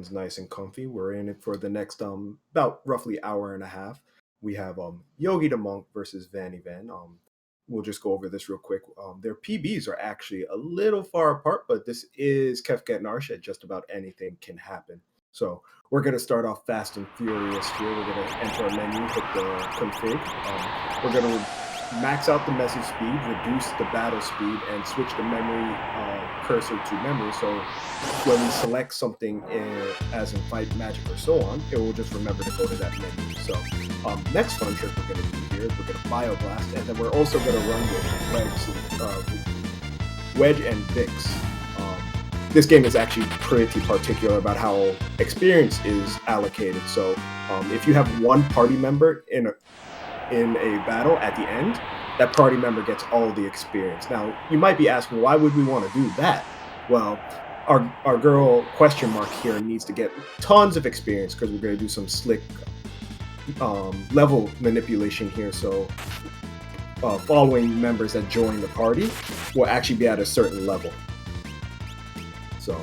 It's nice and comfy. We're in it for the next about roughly hour and a half. We have Yogidamonk versus Vanni Van. We'll just go over this real quick. Their PBs are actually a little far apart, but this is Kefka and Narshe. Just about anything can happen. So we're gonna start off fast and furious here. We're gonna enter our menu, hit the config. We're gonna max out the message speed, reduce the battle speed, and switch the memory cursor to memory. So when we select something as in fight, magic, or so on, it will just remember to go to that menu. So next fun trick we're going to do here is we're going to bioblast, and then we're also going to run with Wedge and Vix. This game is actually pretty particular about how experience is allocated. So if you have one party member in a battle at the end, that party member gets all the experience. Now, you might be asking, why would we want to do that? Well, our girl question mark here needs to get tons of experience because we're going to do some slick level manipulation here. So following members that join the party will actually be at a certain level. So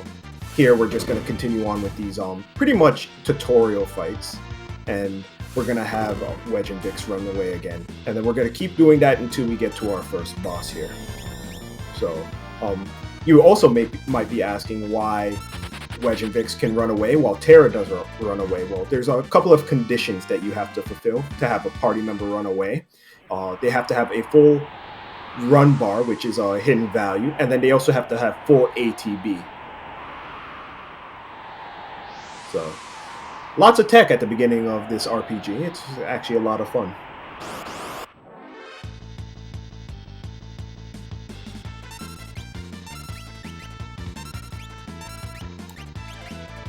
here we're just going to continue on with these pretty much tutorial fights, and we're going to have Wedge and Vix run away again. And then we're going to keep doing that until we get to our first boss here. So you also might be asking why Wedge and Vix can run away while Terra doesn't run away. Well, there's a couple of conditions that you have to fulfill to have a party member run away. They have to have a full run bar, which is a hidden value, and then they also have to have full ATB. So lots of tech at the beginning of this RPG. It's actually a lot of fun.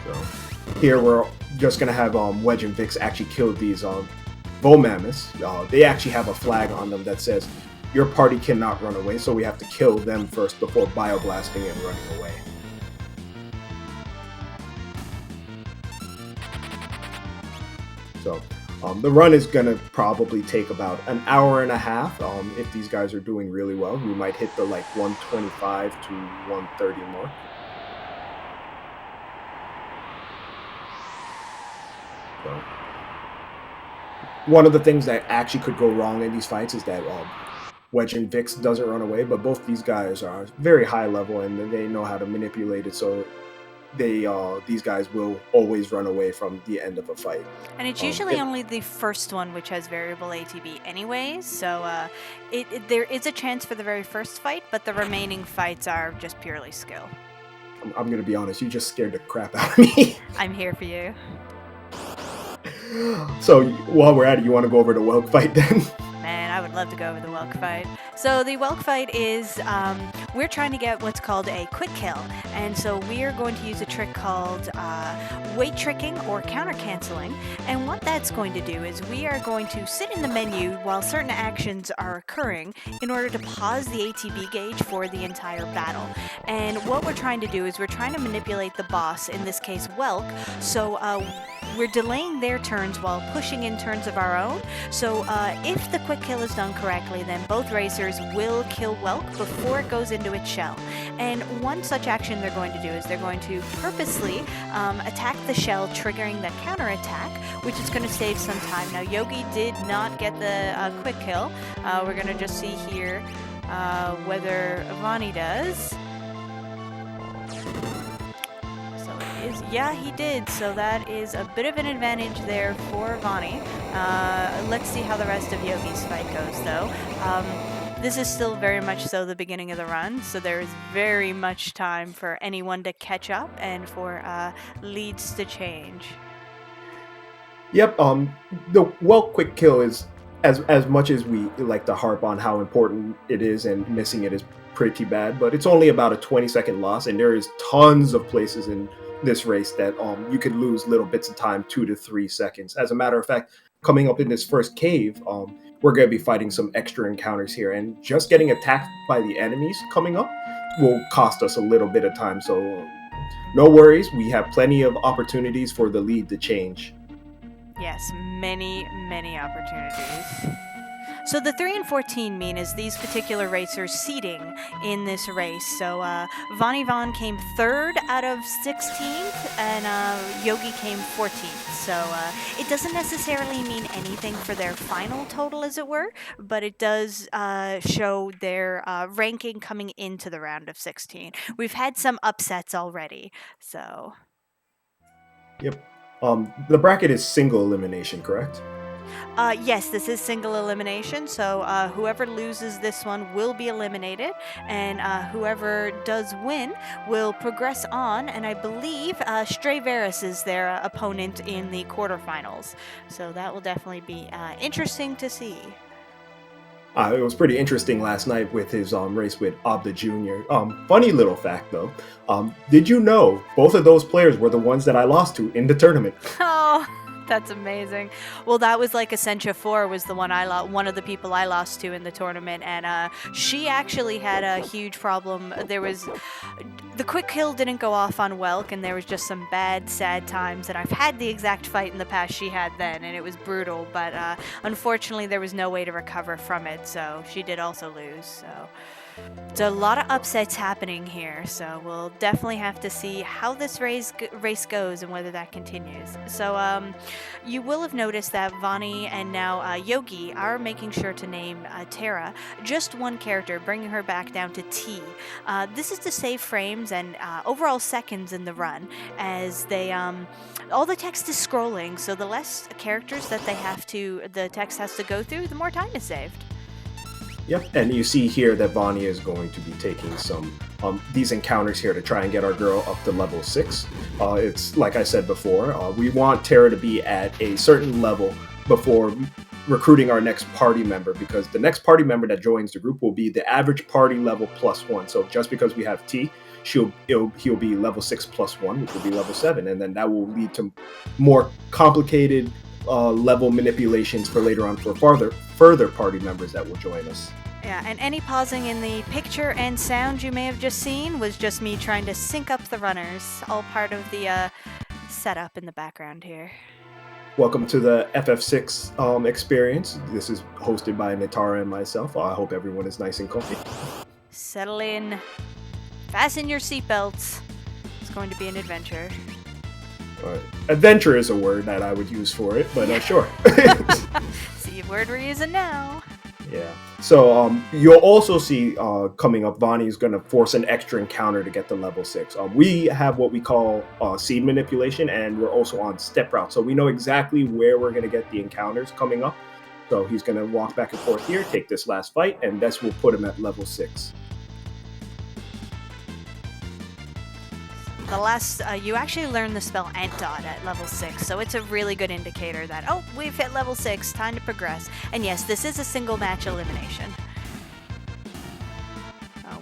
So here we're just gonna have Wedge and Vix actually kill these Mammoths. They actually have a flag on them that says your party cannot run away, so we have to kill them first before bioblasting and running away. So the run is going to probably take about an hour and a half. If these guys are doing really well, we might hit the 125 to 130 mark. So one of the things that actually could go wrong in these fights is that Wedge and Vix doesn't run away, but both these guys are very high level and they know how to manipulate it, so these guys will always run away from the end of a fight. And it's usually only the first one which has variable ATB anyways, so there is a chance for the very first fight, but the remaining fights are just purely skill. I'm going to be honest, you just scared the crap out of me. I'm here for you. So while we're at it, you want to go over the Welk fight then? Man, I would love to go over the Welk fight. So the Welk fight is, we're trying to get what's called a quick kill. And so we're going to use a trick called weight tricking or counter canceling. And what that's going to do is we are going to sit in the menu while certain actions are occurring in order to pause the ATB gauge for the entire battle. And what we're trying to do is we're trying to manipulate the boss, in this case Welk, so we're delaying their turns while pushing in turns of our own. So if the quick kill is done correctly, then both racers will kill Welk before it goes into its shell. And one such action they're going to do is they're going to purposely attack the shell, triggering the counterattack, which is going to save some time. Now, Yogi did not get the quick kill. We're going to just see here whether Vanni does. Yeah, he did, so that is a bit of an advantage there for Vanni. Let's see how the rest of Yogi's fight goes, though. This is still very much so the beginning of the run, so there is very much time for anyone to catch up and for leads to change. Yep, the Welk quick kill is, as much as we like to harp on how important it is and missing it is pretty bad, but it's only about a 20-second loss, and there is tons of places in this race that you could lose little bits of time, 2 to 3 seconds. As a matter of fact, coming up in this first cave, we're going to be fighting some extra encounters here, and just getting attacked by the enemies coming up will cost us a little bit of time. So no worries, we have plenty of opportunities for the lead to change. Yes, many opportunities. So the 3 and 14 mean is these particular racers seeding in this race. So Vanni Vaughn came 3rd out of 16th, and Yogi came 14th. So it doesn't necessarily mean anything for their final total, as it were, but it does show their ranking coming into the round of 16. We've had some upsets already, so... Yep. The bracket is single elimination, correct? Yes, this is single elimination, so whoever loses this one will be eliminated, and whoever does win will progress on, and I believe Stray Varus is their opponent in the quarterfinals, so that will definitely be interesting to see. It was pretty interesting last night with his race with Abda Jr. Funny little fact, though. Did you know both of those players were the ones that I lost to in the tournament? Oh, that's amazing. Well, that was like Essentia 4 was the one one of the people I lost to in the tournament, and she actually had a huge problem. The quick kill didn't go off on Welk, and there was just some bad, sad times, and I've had the exact fight in the past she had then, and it was brutal, but unfortunately there was no way to recover from it, so she did also lose, so... It's a lot of upsets happening here, so we'll definitely have to see how this race goes and whether that continues. So you will have noticed that Vanni and now Yogi are making sure to name Terra just one character, bringing her back down to T. This is to save frames and overall seconds in the run, as they all the text is scrolling, so the less characters that the text has to go through, the more time is saved. Yep, and you see here that Vanni is going to be taking some these encounters here to try and get our girl up to level 6. It's like I said before, we want Terra to be at a certain level before recruiting our next party member, because the next party member that joins the group will be the average party level +1. So just because we have T, he'll be level 6 +1, which will be level 7, and then that will lead to more complicated level manipulations for later on for further party members that will join us. Yeah, and any pausing in the picture and sound you may have just seen was just me trying to sync up the runners, all part of the setup in the background here. Welcome to the FF6 experience. This is hosted by Natara and myself. I hope everyone is nice and comfy. Settle in. Fasten your seatbelts. It's going to be an adventure. Adventure is a word that I would use for it, but sure. See a word we're using now. Yeah. So you'll also see coming up, Vanni is going to force an extra encounter to get to level 6. We have what we call seed manipulation, and we're also on step route. So we know exactly where we're going to get the encounters coming up. So he's going to walk back and forth here, take this last fight, and this will put him at level 6. The last, you actually learn the spell Antdot at level 6, so it's a really good indicator that, oh, we've hit level 6, time to progress. And yes, this is a single match elimination.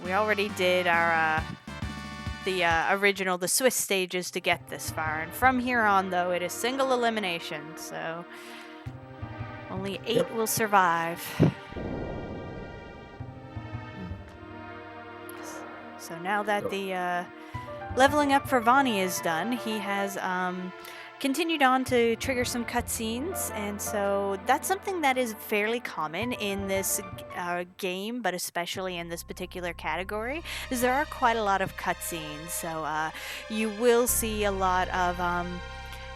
We already did our, the Swiss stages to get this far, and from here on, though, it is single elimination, so only 8 will survive. So now that the leveling up for Vanni is done, he has continued on to trigger some cutscenes, and so that's something that is fairly common in this game, but especially in this particular category, is there are quite a lot of cutscenes, so you will see a lot of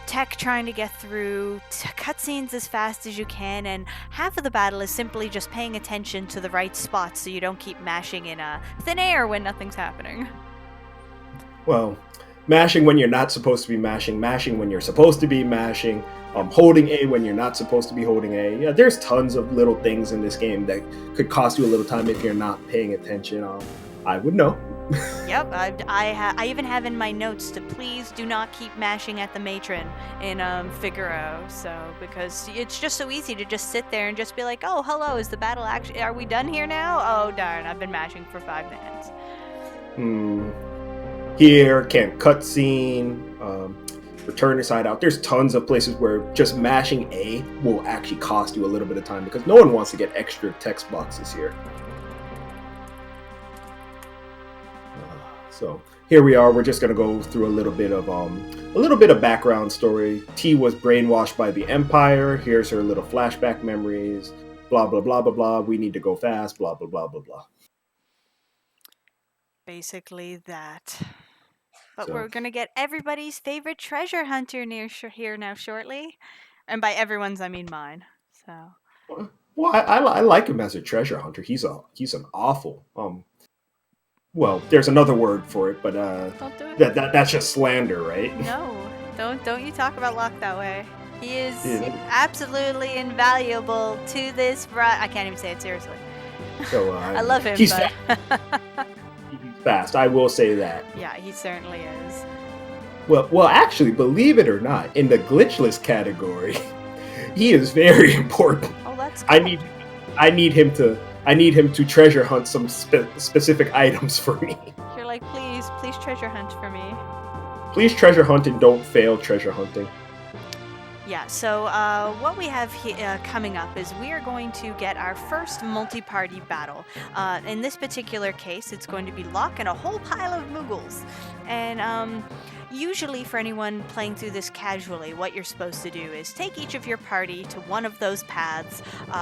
tech trying to get through cutscenes as fast as you can, and half of the battle is simply just paying attention to the right spots so you don't keep mashing in thin air when nothing's happening. Well, mashing when you're not supposed to be mashing when you're supposed to be mashing, holding A when you're not supposed to be holding A. Yeah, there's tons of little things in this game that could cost you a little time if you're not paying attention. I would know. Yep, I even have in my notes to please do not keep mashing at the matron in Figaro, so because it's just so easy to just sit there and just be like, oh, hello, is the battle actually, are we done here now? Oh, darn, I've been mashing for 5 minutes. Here, can't cutscene, return your side out. There's tons of places where just mashing A will actually cost you a little bit of time because no one wants to get extra text boxes here. So here we are. We're just gonna go through a little bit of background story. T was brainwashed by the Empire. Here's her little flashback memories. blah blah blah blah blah. We need to go fast. Blah blah blah blah blah. Basically that. But So we're gonna get everybody's favorite treasure hunter here now shortly, and by everyone's I mean mine. So well, I like him as a treasure hunter. He's an awful well, there's another word for it, but don't do it. that's just slander, right? No, don't you talk about Locke that way. He is Yeah. absolutely invaluable to this run. I can't even say it seriously. So I love him, he's but fast. I will say that. yeah, he certainly is. Well, actually, believe it or not, in the glitchless category, he is very important. Oh, that's I good. need him to treasure hunt some specific items for me. You're like, please treasure hunt for me. Please treasure hunt and don't fail treasure hunting. Yeah, so what we have coming up is we are going to get our first multi-party battle. In this particular case, it's going to be Locke and a whole pile of Moogles. And usually for anyone playing through this casually, what you're supposed to do is take each of your party to one of those paths,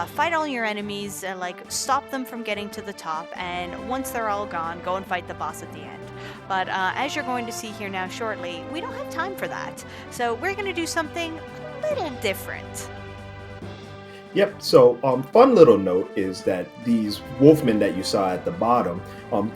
fight all your enemies, stop them from getting to the top, and once they're all gone, go and fight the boss at the end. But as you're going to see here now shortly, we don't have time for that. So we're going to do something a little different. Yep. So, fun little note is that these wolfmen that you saw at the bottom,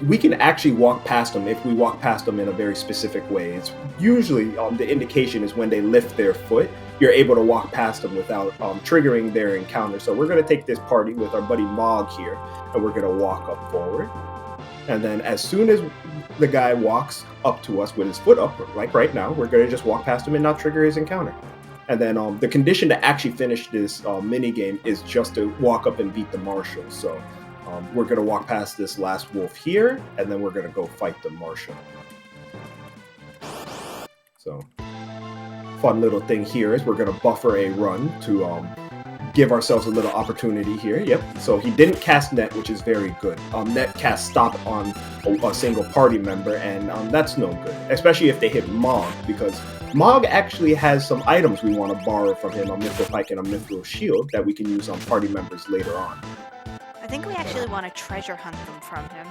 we can actually walk past them if we walk past them in a very specific way. It's usually the indication is when they lift their foot, you're able to walk past them without triggering their encounter. So we're going to take this party with our buddy Mog here, and we're going to walk up forward. And then as soon as the guy walks up to us with his foot up, like right now, we're going to just walk past him and not trigger his encounter. And then the condition to actually finish this mini game is just to walk up and beat the marshal. So we're going to walk past this last wolf here, and then we're going to go fight the marshal. So fun little thing here is we're going to buffer a run to give ourselves a little opportunity here. Yep. So he didn't cast net, which is very good. Net cast stop on a single party member, and that's no good, especially if they hit Mog, because Mog actually has some items we want to borrow from him, a Mithril Pike and a Mithril Shield, that we can use on party members later on. I think we actually want to treasure hunt them from him.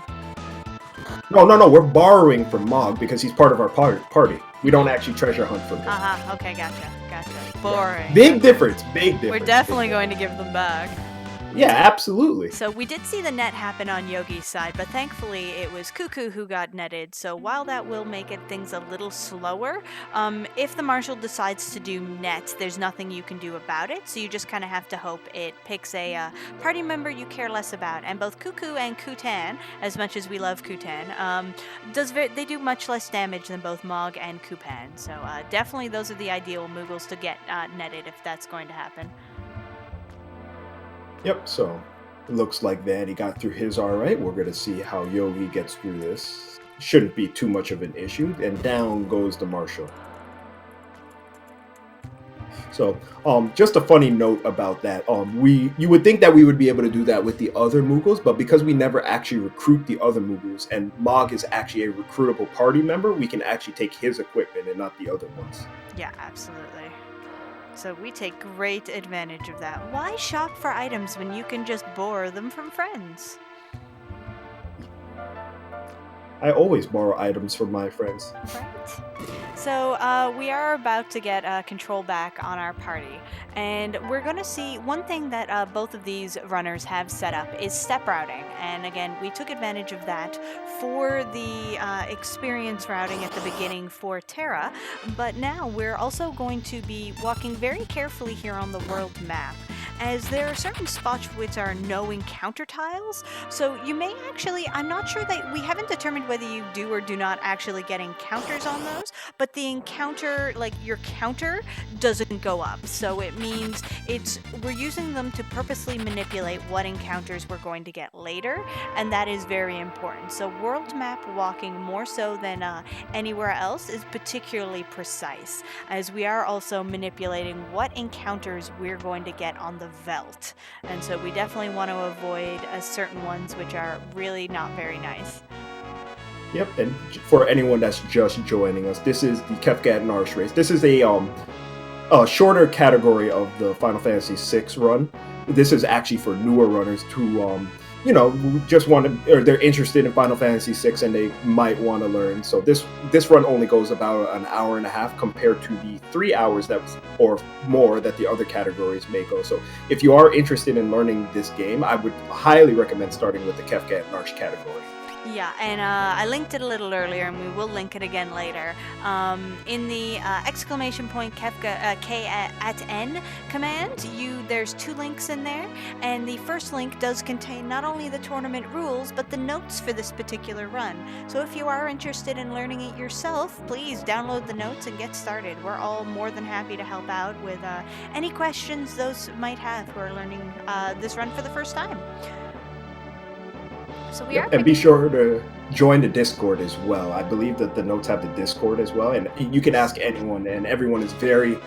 No, we're borrowing from Mog because he's part of our party. We don't actually treasure hunt from him. Okay, gotcha. Boring. Big difference. We're definitely going to give them back. Yeah, absolutely. So we did see the net happen on Yogi's side, but thankfully it was Cuckoo who got netted. So while that will make things a little slower, if the marshal decides to do net, there's nothing you can do about it. So you just kind of have to hope it picks a party member you care less about. And both Cuckoo and Kutan, as much as we love Kutan, they do much less damage than both Mog and Kupan. So definitely those are the ideal Moogles to get netted if that's going to happen. Yep, so it looks like Vanni got through his all right. We're going to see how Yogi gets through this. Shouldn't be too much of an issue. And down goes the marshal. So, just a funny note about that. You would think that we would be able to do that with the other Moogles, but because we never actually recruit the other Moogles, and Mog is actually a recruitable party member, we can actually take his equipment and not the other ones. Yeah, absolutely. So we take great advantage of that. Why shop for items when you can just borrow them from friends? I always borrow items from my friends. Right. So we are about to get control back on our party. And we're going to see one thing that both of these runners have set up is step routing. And again, we took advantage of that for the experience routing at the beginning for Terra. But now we're also going to be walking very carefully here on the world map, as there are certain spots which are no encounter tiles. So you may actually, I'm not sure that we haven't determined whether you do or do not actually get encounters on those, but the encounter, your counter doesn't go up. So it means we're using them to purposely manipulate what encounters we're going to get later, and that is very important. So world map walking, more so than anywhere else, is particularly precise, as we are also manipulating what encounters we're going to get on the veldt. And so we definitely want to avoid certain ones which are really not very nice. Yep, and for anyone that's just joining us, this is the Kefka and Narshe race. This is a shorter category of the Final Fantasy VI run. this is actually for newer runners who who just want to, or they're interested in Final Fantasy VI and they might want to learn. So this run only goes about an hour and a half compared to the 3 hours or more that the other categories may go. So if you are interested in learning this game, I would highly recommend starting with the Kefka and Narshe category. Yeah, and I linked it a little earlier, and we will link it again later. In the exclamation point Kefka K at N command, there's 2 links in there, and the first link does contain not only the tournament rules but the notes for this particular run. So if you are interested in learning it yourself, please download the notes and get started. We're all more than happy to help out with any questions those might have who are learning this run for the first time. So we are. And be sure to join the Discord as well. I believe that the notes have the Discord as well, and you can ask anyone, and everyone is very,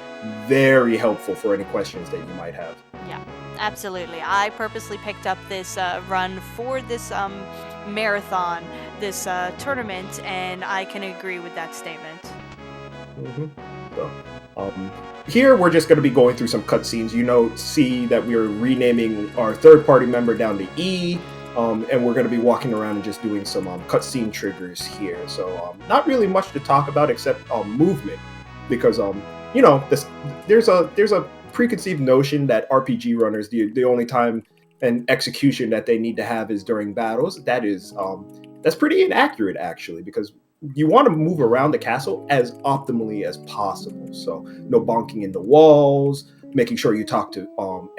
very helpful for any questions that you might have. Yeah, absolutely. I purposely picked up this run for this marathon, this tournament, and I can agree with that statement. Mm-hmm. So, here we're just going to be going through some cutscenes. See that we're renaming our third-party member down to E. And we're going to be walking around and just doing some cutscene triggers here. So not really much to talk about except movement, because there's a preconceived notion that RPG runners, the only time and execution that they need to have is during battles. That's pretty inaccurate actually, because you want to move around the castle as optimally as possible. So no bonking in the walls, making sure you talk to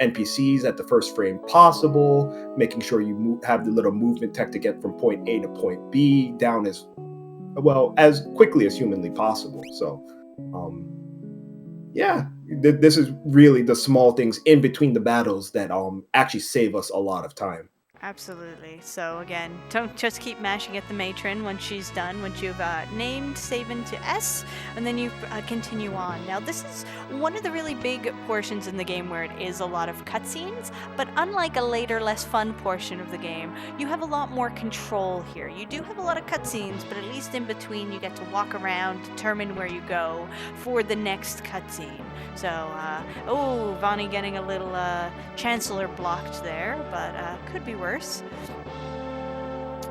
NPCs at the first frame possible, making sure you have the little movement tech to get from point A to point B down as quickly as humanly possible. So, this is really the small things in between the battles that actually save us a lot of time. Absolutely. So again, don't just keep mashing at the matron when she's done, once you've named Saban to S, and then you continue on. Now this is one of the really big portions in the game where it is a lot of cutscenes, but unlike a later, less fun portion of the game, you have a lot more control here. You do have a lot of cutscenes, but at least in between you get to walk around, determine where you go for the next cutscene. So, Vanni getting a little Chancellor blocked there, but could be worse.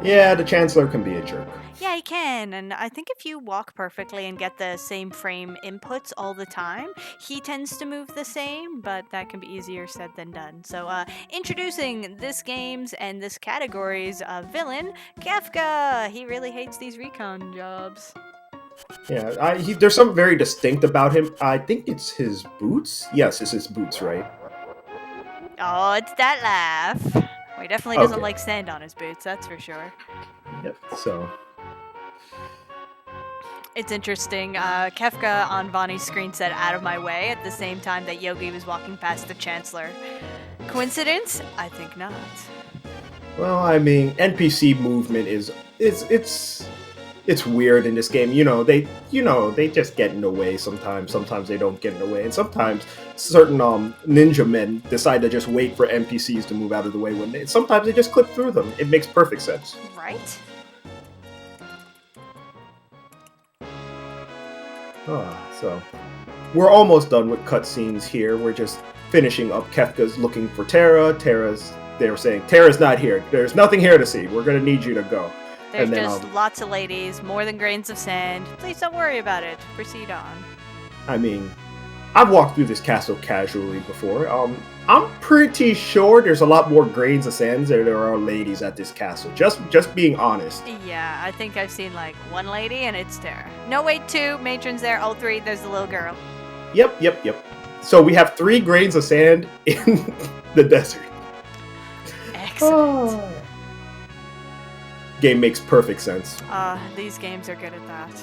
Yeah, the Chancellor can be a jerk. Yeah, he can, and I think if you walk perfectly and get the same frame inputs all the time, he tends to move the same, but that can be easier said than done. So, introducing this game's and this category's villain, Kefka! He really hates these recon jobs. Yeah, there's something very distinct about him. I think it's his boots. Yes, it's his boots, right? Oh, it's that laugh. Well, he definitely doesn't like sand on his boots, that's for sure. Yep, so... It's interesting. Kefka on Vanni's screen said "out of my way" at the same time that Yogi was walking past the Chancellor. Coincidence? I think not. Well, I mean, NPC movement it's weird in this game. They just get in the way sometimes. Sometimes they don't get in the way, and sometimes certain ninja men decide to just wait for NPCs to move out of the way sometimes they just clip through them. It makes perfect sense. Right? So we're almost done with cutscenes here. We're just finishing up. Kefka's looking for Terra. They were saying, Terra's not here. There's nothing here to see. We're going to need you to go. There's just lots of ladies, more than grains of sand. Please don't worry about it. Proceed on. I mean, I've walked through this castle casually before. I'm pretty sure there's a lot more grains of sand than there are ladies at this castle. Just being honest. Yeah, I think I've seen like one lady and it's Terra. No, wait, 2 matrons there. Oh, 3, there's the little girl. Yep. So we have 3 grains of sand in the desert. Excellent. Game makes perfect sense. These games are good at that.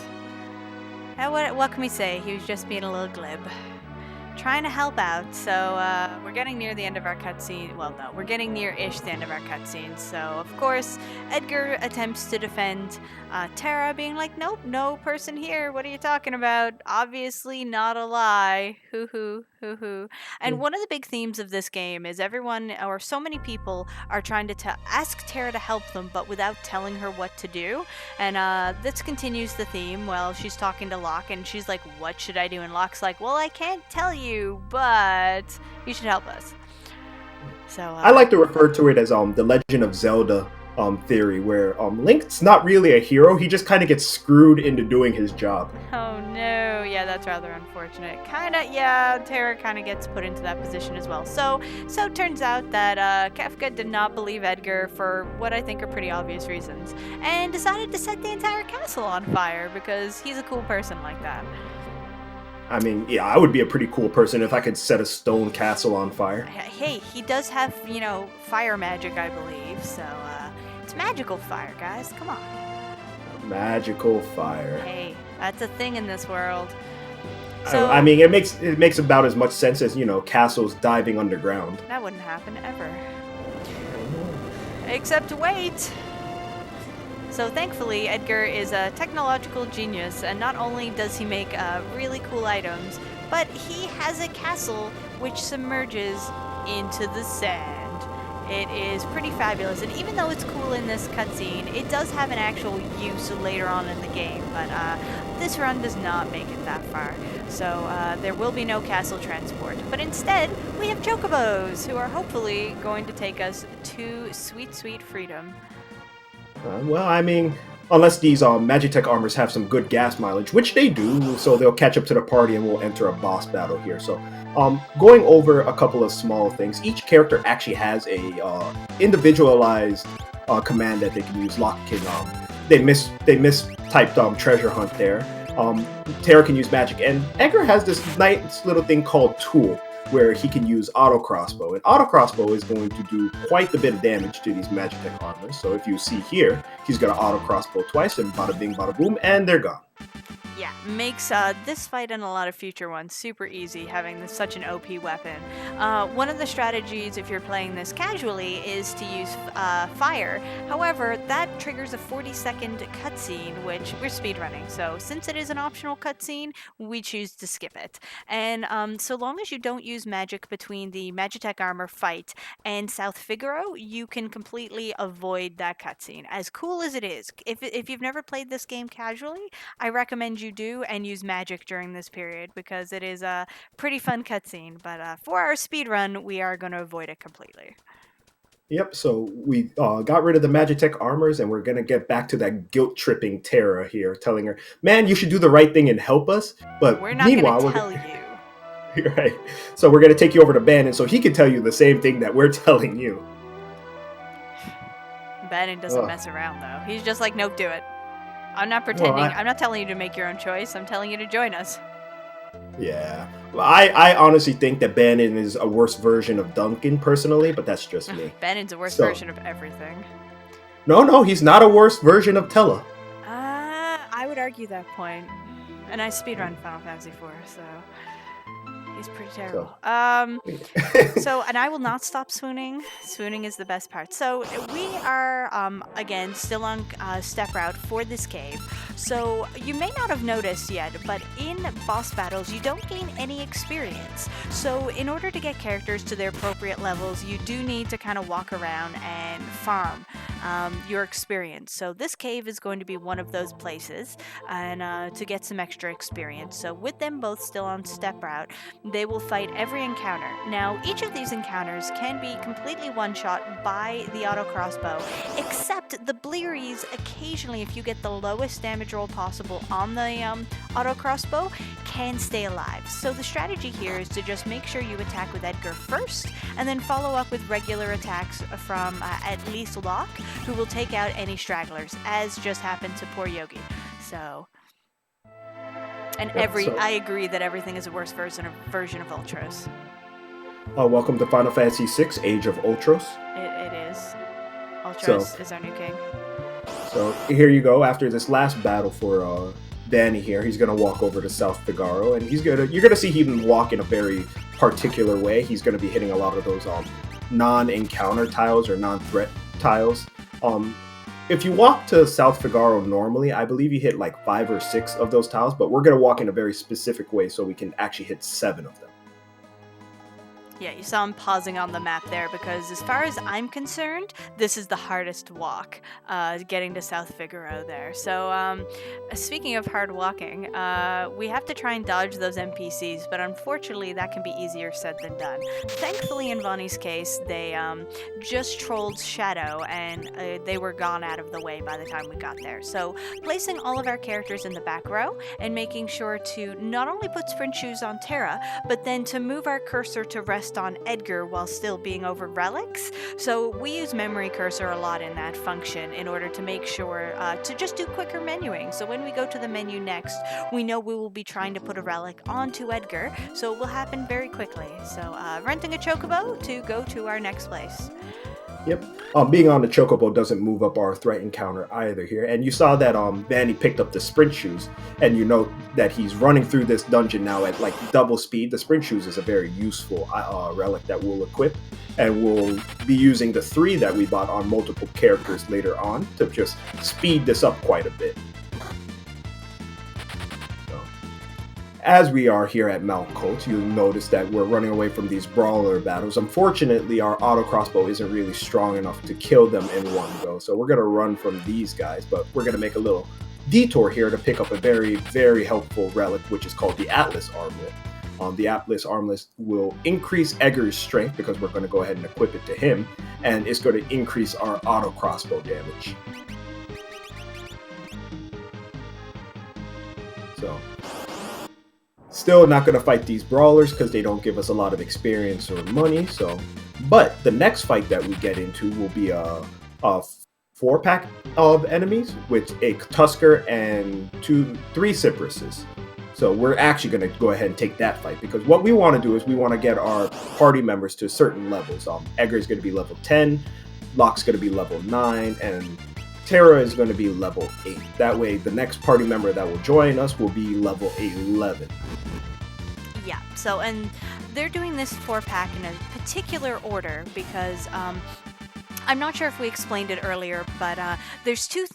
And what can we say? He was just being a little glib. Trying to help out, so we're getting near the end of our cutscene. Well, no, we're getting near-ish the end of our cutscene. So, of course, Edgar attempts to defend Terra, being like, nope, no person here. What are you talking about? Obviously not a lie. Hoo-hoo. And one of the big themes of this game is everyone, or so many people, are trying to ask Terra to help them, but without telling her what to do. And this continues the theme. Well, she's talking to Locke, and she's like, what should I do? And Locke's like, well, I can't tell you, but you should help us. So I like to refer to it as the Legend of Zelda theory, where Link's not really a hero. He just kind of gets screwed into doing his job. oh no, yeah, that's rather unfortunate. Kinda, yeah, Terra kind of gets put into that position as well. So it turns out that Kefka did not believe Edgar for what I think are pretty obvious reasons, and decided to set the entire castle on fire because he's a cool person like that. I mean, yeah, I would be a pretty cool person if I could set a stone castle on fire. Hey, he does have, fire magic, I believe, so it's magical fire, guys. Come on. Magical fire. Hey, that's a thing in this world. So, I mean, it makes about as much sense as castles diving underground. that wouldn't happen ever. Except wait. So thankfully, Edgar is a technological genius, and not only does he make really cool items, but he has a castle which submerges into the sand. It is pretty fabulous, and even though it's cool in this cutscene, it does have an actual use later on in the game, but this run does not make it that far. So there will be no castle transport, but instead, we have chocobos, who are hopefully going to take us to sweet, sweet freedom. Well, I mean, unless these Magitech armors have some good gas mileage, which they do, so they'll catch up to the party and we'll enter a boss battle here. So, going over a couple of small things, each character actually has a individualized command that they can use. Lock-King, they mistyped treasure hunt there. Terra can use magic, and Edgar has this nice little thing called tool, where he can use auto crossbow, and auto crossbow is going to do quite a bit of damage to these Magitech armors. So if you see here, he's gonna auto crossbow twice, and bada bing, bada boom, and they're gone. Yeah, makes this fight and a lot of future ones super easy, having such an OP weapon. One of the strategies, if you're playing this casually, is to use fire. However, that triggers a 40-second cutscene, which we're speedrunning. So since it is an optional cutscene, we choose to skip it. And so long as you don't use magic between the Magitech armor fight and South Figaro, you can completely avoid that cutscene. As cool as it is, if you've never played this game casually, I recommend you do and use magic during this period because it is a pretty fun cutscene. But for our speed run, we are going to avoid it completely. Yep, so we got rid of the Magitech armors, and we're going to get back to that guilt-tripping Terra here, telling her, man, you should do the right thing and help us. But we're not meanwhile, going to tell you. Right. So we're going to take you over to Bannon so he can tell you the same thing that we're telling you. Bannon doesn't mess around, though. He's just like, nope, do it. I'm not pretending. I'm not telling you to make your own choice. I'm telling you to join us. Yeah. Well, I honestly think that Bannon is a worse version of Duncan, personally, but that's just me. Bannon's a worse version of everything. No, he's not a worse version of Tella. I would argue that point. And I speedrun Final Fantasy IV, so... He's pretty terrible. And I will not stop swooning. Swooning is the best part. So we are, again, still on step route for this cave. So you may not have noticed yet, but in boss battles, you don't gain any experience. So in order to get characters to their appropriate levels, you do need to kind of walk around and farm your experience. So this cave is going to be one of those places, and to get some extra experience. So with them both still on step route, they will fight every encounter. Now, each of these encounters can be completely one-shot by the auto crossbow, except the Blearies, occasionally, if you get the lowest damage roll possible on the auto crossbow, can stay alive. So the strategy here is to just make sure you attack with Edgar first, and then follow up with regular attacks from at least Locke, who will take out any stragglers, as just happened to poor Yogi. So... And I agree that everything is a worse version of Ultros. Welcome to Final Fantasy VI, Age of Ultros. It is. Ultros is our new king. So here you go. After this last battle for Vanni here, he's gonna walk over to South Figaro, and you're gonna see him walk in a very particular way. He's gonna be hitting a lot of those non-encounter tiles or non-threat tiles. If you walk to South Figaro normally, I believe you hit like 5 or 6 of those tiles, but we're going to walk in a very specific way so we can actually hit 7 of them. Yeah, you saw him pausing on the map there because, as far as I'm concerned, this is the hardest walk, getting to South Figaro there. So, speaking of hard walking, we have to try and dodge those NPCs, but unfortunately, that can be easier said than done. Thankfully, in Vanni's case, they just trolled Shadow and they were gone out of the way by the time we got there. So, placing all of our characters in the back row and making sure to not only put sprint shoes on Terra, but then to move our cursor to rest on Edgar while still being over relics. So we use memory cursor a lot in that function in order to make sure to just do quicker menuing. So when we go to the menu next, we know we will be trying to put a relic onto Edgar, so it will happen very quickly. So renting a chocobo to go to our next place. Yep. Being on the chocobo doesn't move up our threat encounter either here. And you saw that Vanni picked up the sprint shoes, and you know that he's running through this dungeon now at like double speed. The sprint shoes is a very useful relic that we'll equip, and we'll be using the 3 that we bought on multiple characters later on to just speed this up quite a bit. As we are here at Mount Colt, you'll notice that we're running away from these brawler battles. Unfortunately, our auto crossbow isn't really strong enough to kill them in one go, so we're going to run from these guys, but we're going to make a little detour here to pick up a very, very helpful relic, which is called the Atlas Armlet. The Atlas Armlet will increase Edgar's strength because we're going to go ahead and equip it to him, and it's going to increase our auto crossbow damage. So, still not going to fight these brawlers because they don't give us a lot of experience or money. But the next fight that we get into will be a 4-pack of enemies with a Tusker and 3 Cypresses. So we're actually going to go ahead and take that fight because what we want to do is we want to get our party members to certain levels. Edgar's going to be level 10, Locke's going to be level 9, and Terra is going to be level 8. That way, the next party member that will join us will be level 11. Yeah, so, and they're doing this 4-pack in a particular order because I'm not sure if we explained it earlier, but there's two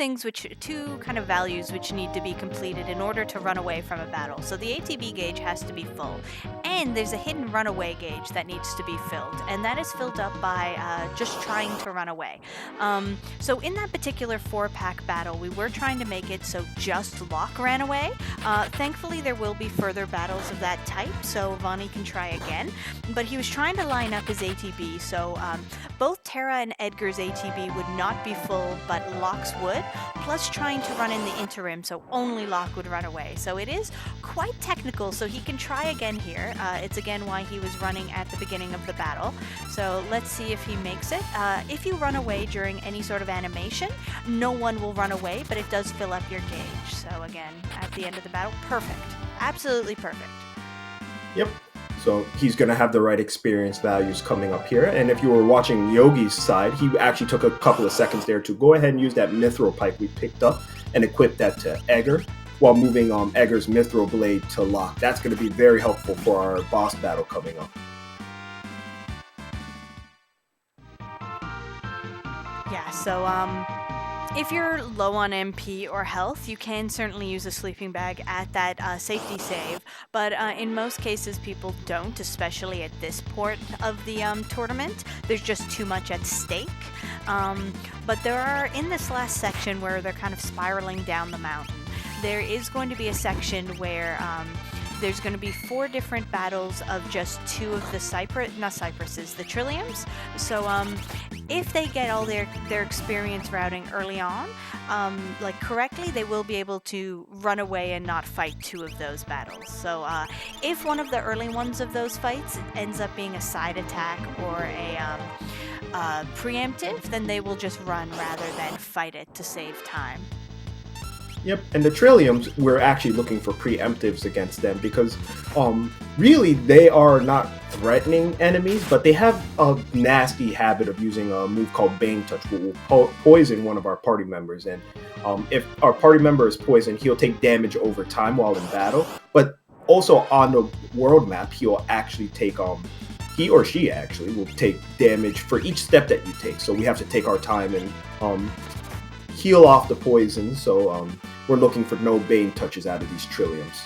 kind of values which need to be completed in order to run away from a battle. So the ATB gauge has to be full, and there's a hidden runaway gauge that needs to be filled, and that is filled up by just trying to run away. So in that particular 4-pack battle, we were trying to make it so just Locke ran away. Thankfully, there will be further battles of that type, so Vanni can try again, but he was trying to line up his ATB, so both Terra and Edgar's ATB would not be full, but Locke's would, plus trying to run in the interim, so only Locke would run away. So it is quite technical, so he can try again here. It's again why he was running at the beginning of the battle. So let's see if he makes it. If you run away during any sort of animation, no one will run away, but it does fill up your gauge. So again, at the end of the battle, perfect. Absolutely perfect. Yep. So he's going to have the right experience values coming up here. And if you were watching Yogi's side, he actually took a couple of seconds there to go ahead and use that mithril pipe we picked up and equip that to Edgar while moving Edgar's mithril blade to Locke. That's going to be very helpful for our boss battle coming up. Yeah, so if you're low on MP or health, you can certainly use a sleeping bag at that safety save, but in most cases people don't, especially at this port of the tournament. There's just too much at stake. But there are, in this last section where they're kind of spiraling down the mountain, there is going to be a section where there's going to be 4 different battles of just 2 of the the Trilliums. So if they get all their experience routing early on, correctly, they will be able to run away and not fight 2 of those battles. So if one of the early ones of those fights ends up being a side attack or a preemptive, then they will just run rather than fight it to save time. Yep, and the Trilliums, we're actually looking for preemptives against them because really they are not threatening enemies, but they have a nasty habit of using a move called Bane Touch, which will poison one of our party members. And if our party member is poisoned, he'll take damage over time while in battle, but also on the world map, he'll actually take he or she actually will take damage for each step that you take. So we have to take our time and heal off the poison, so we're looking for no Bane touches out of these Trilliums.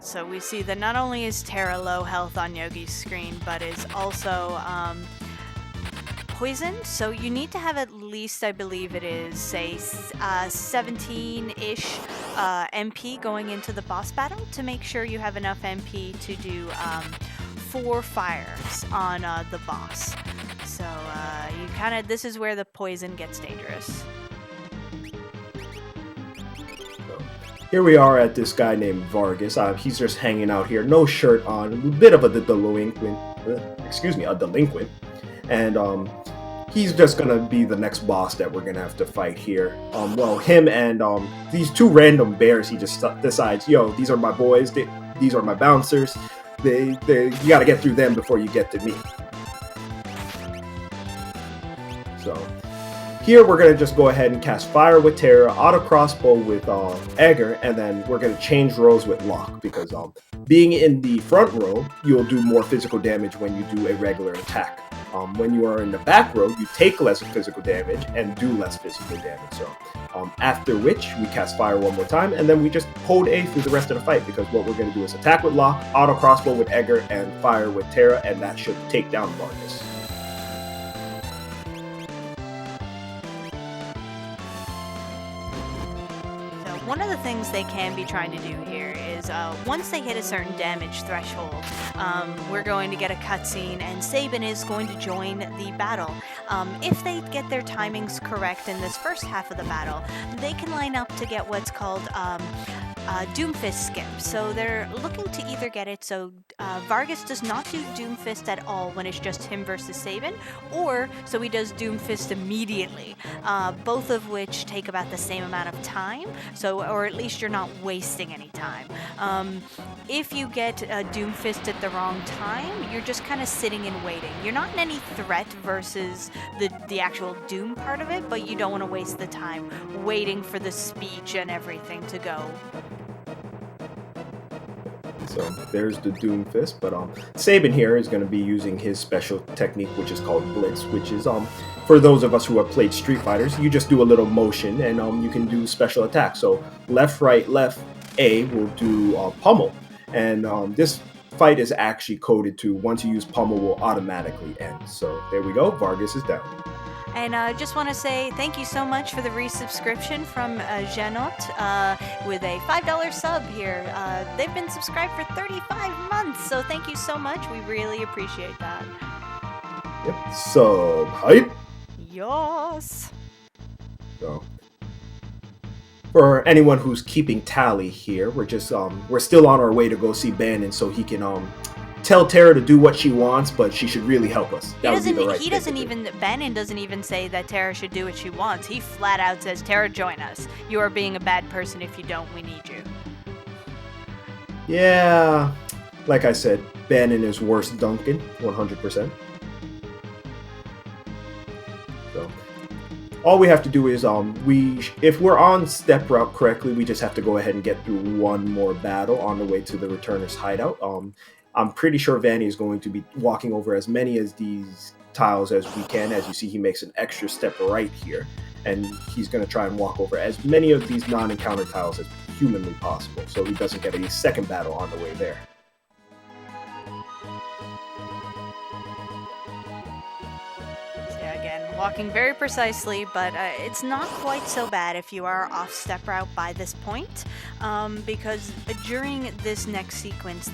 So we see that not only is Terra low health on Yogi's screen, but is also poisoned. So you need to have at least, I believe it is, say, 17-ish MP going into the boss battle to make sure you have enough MP to do 4 fires on the boss. So this is where the poison gets dangerous. Here we are at this guy named Vargas. He's just hanging out here, no shirt on, a bit of a delinquent, and he's just gonna be the next boss that we're gonna have to fight here. Well, him and these 2 random bears. He just decides, yo, these are my boys. These are my bouncers. You gotta get through them before you get to me. So. Here we're going to just go ahead and cast Fire with Terra, Auto Crossbow with Egger, and then we're going to change rows with Locke, because being in the front row, you'll do more physical damage when you do a regular attack. When you are in the back row, you take less physical damage and do less physical damage. So after which, we cast Fire one more time, and then we just hold A through the rest of the fight, because what we're going to do is attack with Locke, Auto Crossbow with Egger, and Fire with Terra, and that should take down Vargas. One of the things they can be trying to do here is once they hit a certain damage threshold, we're going to get a cutscene and Sabin is going to join the battle. If they get their timings correct in this first half of the battle, they can line up to get what's called Doomfist skip. So they're looking to either get it so Vargas does not do Doomfist at all when it's just him versus Sabin, or so he does Doomfist immediately, both of which take about the same amount of time, or at least you're not wasting any time. If you get a Doomfist at the wrong time, you're just kind of sitting and waiting. You're not in any threat versus the actual Doom part of it, but you don't want to waste the time waiting for the speech and everything to go. So there's the Doomfist, but Sabin here is going to be using his special technique, which is called Blitz, which is for those of us who have played Street Fighters, you just do a little motion and you can do special attacks. So left, right, left, A will do pummel, and this fight is actually coded to once you use pummel will automatically end. So there we go, Vargas is down. And I just want to say thank you so much for the resubscription from Janot with a $5 sub here. They've been subscribed for 35 months, so thank you so much. We really appreciate that. Yep, sub hype. Yes. So, for anyone who's keeping tally here, we're still on our way to go see Bannon so he can tell Terra to do what she wants, but she should really help us. Bannon doesn't even say that Terra should do what she wants. He flat out says, Terra, join us. You are being a bad person. If you don't, we need you. Yeah, like I said, Bannon is worse Duncan, 100%. So, all we have to do is, if we're on step route correctly, we just have to go ahead and get through one more battle on the way to the Returner's hideout. I'm pretty sure Vanni is going to be walking over as many of these tiles as we can. As you see, he makes an extra step right here, and he's going to try and walk over as many of these non-encounter tiles as humanly possible, so he doesn't get a second battle on the way there. Walking very precisely, but it's not quite so bad if you are off step route by this point, because during this next sequence,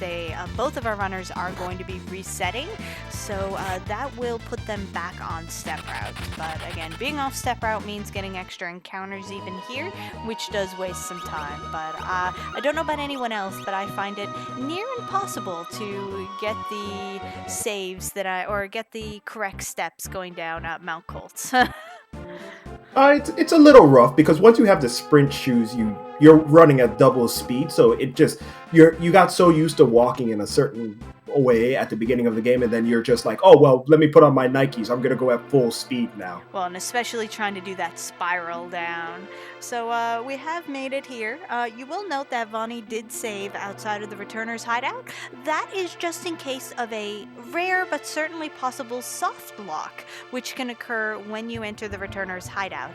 both of our runners are going to be resetting, so that will put them back on step route. But again, being off step route means getting extra encounters even here, which does waste some time. But I don't know about anyone else, but I find it near impossible to get the saves or get the correct steps going down Mount Colts. It's a little rough because once you have the sprint shoes, you're running at double speed, so it just you got so used to walking in a certain way at the beginning of the game, and then you're just like, oh well, let me put on my Nikes, I'm gonna go at full speed now. Well, and especially trying to do that spiral down. So we have made it here. You will note that Vanni did save outside of the Returner's hideout. That is just in case of a rare but certainly possible soft lock, which can occur when you enter the Returner's hideout.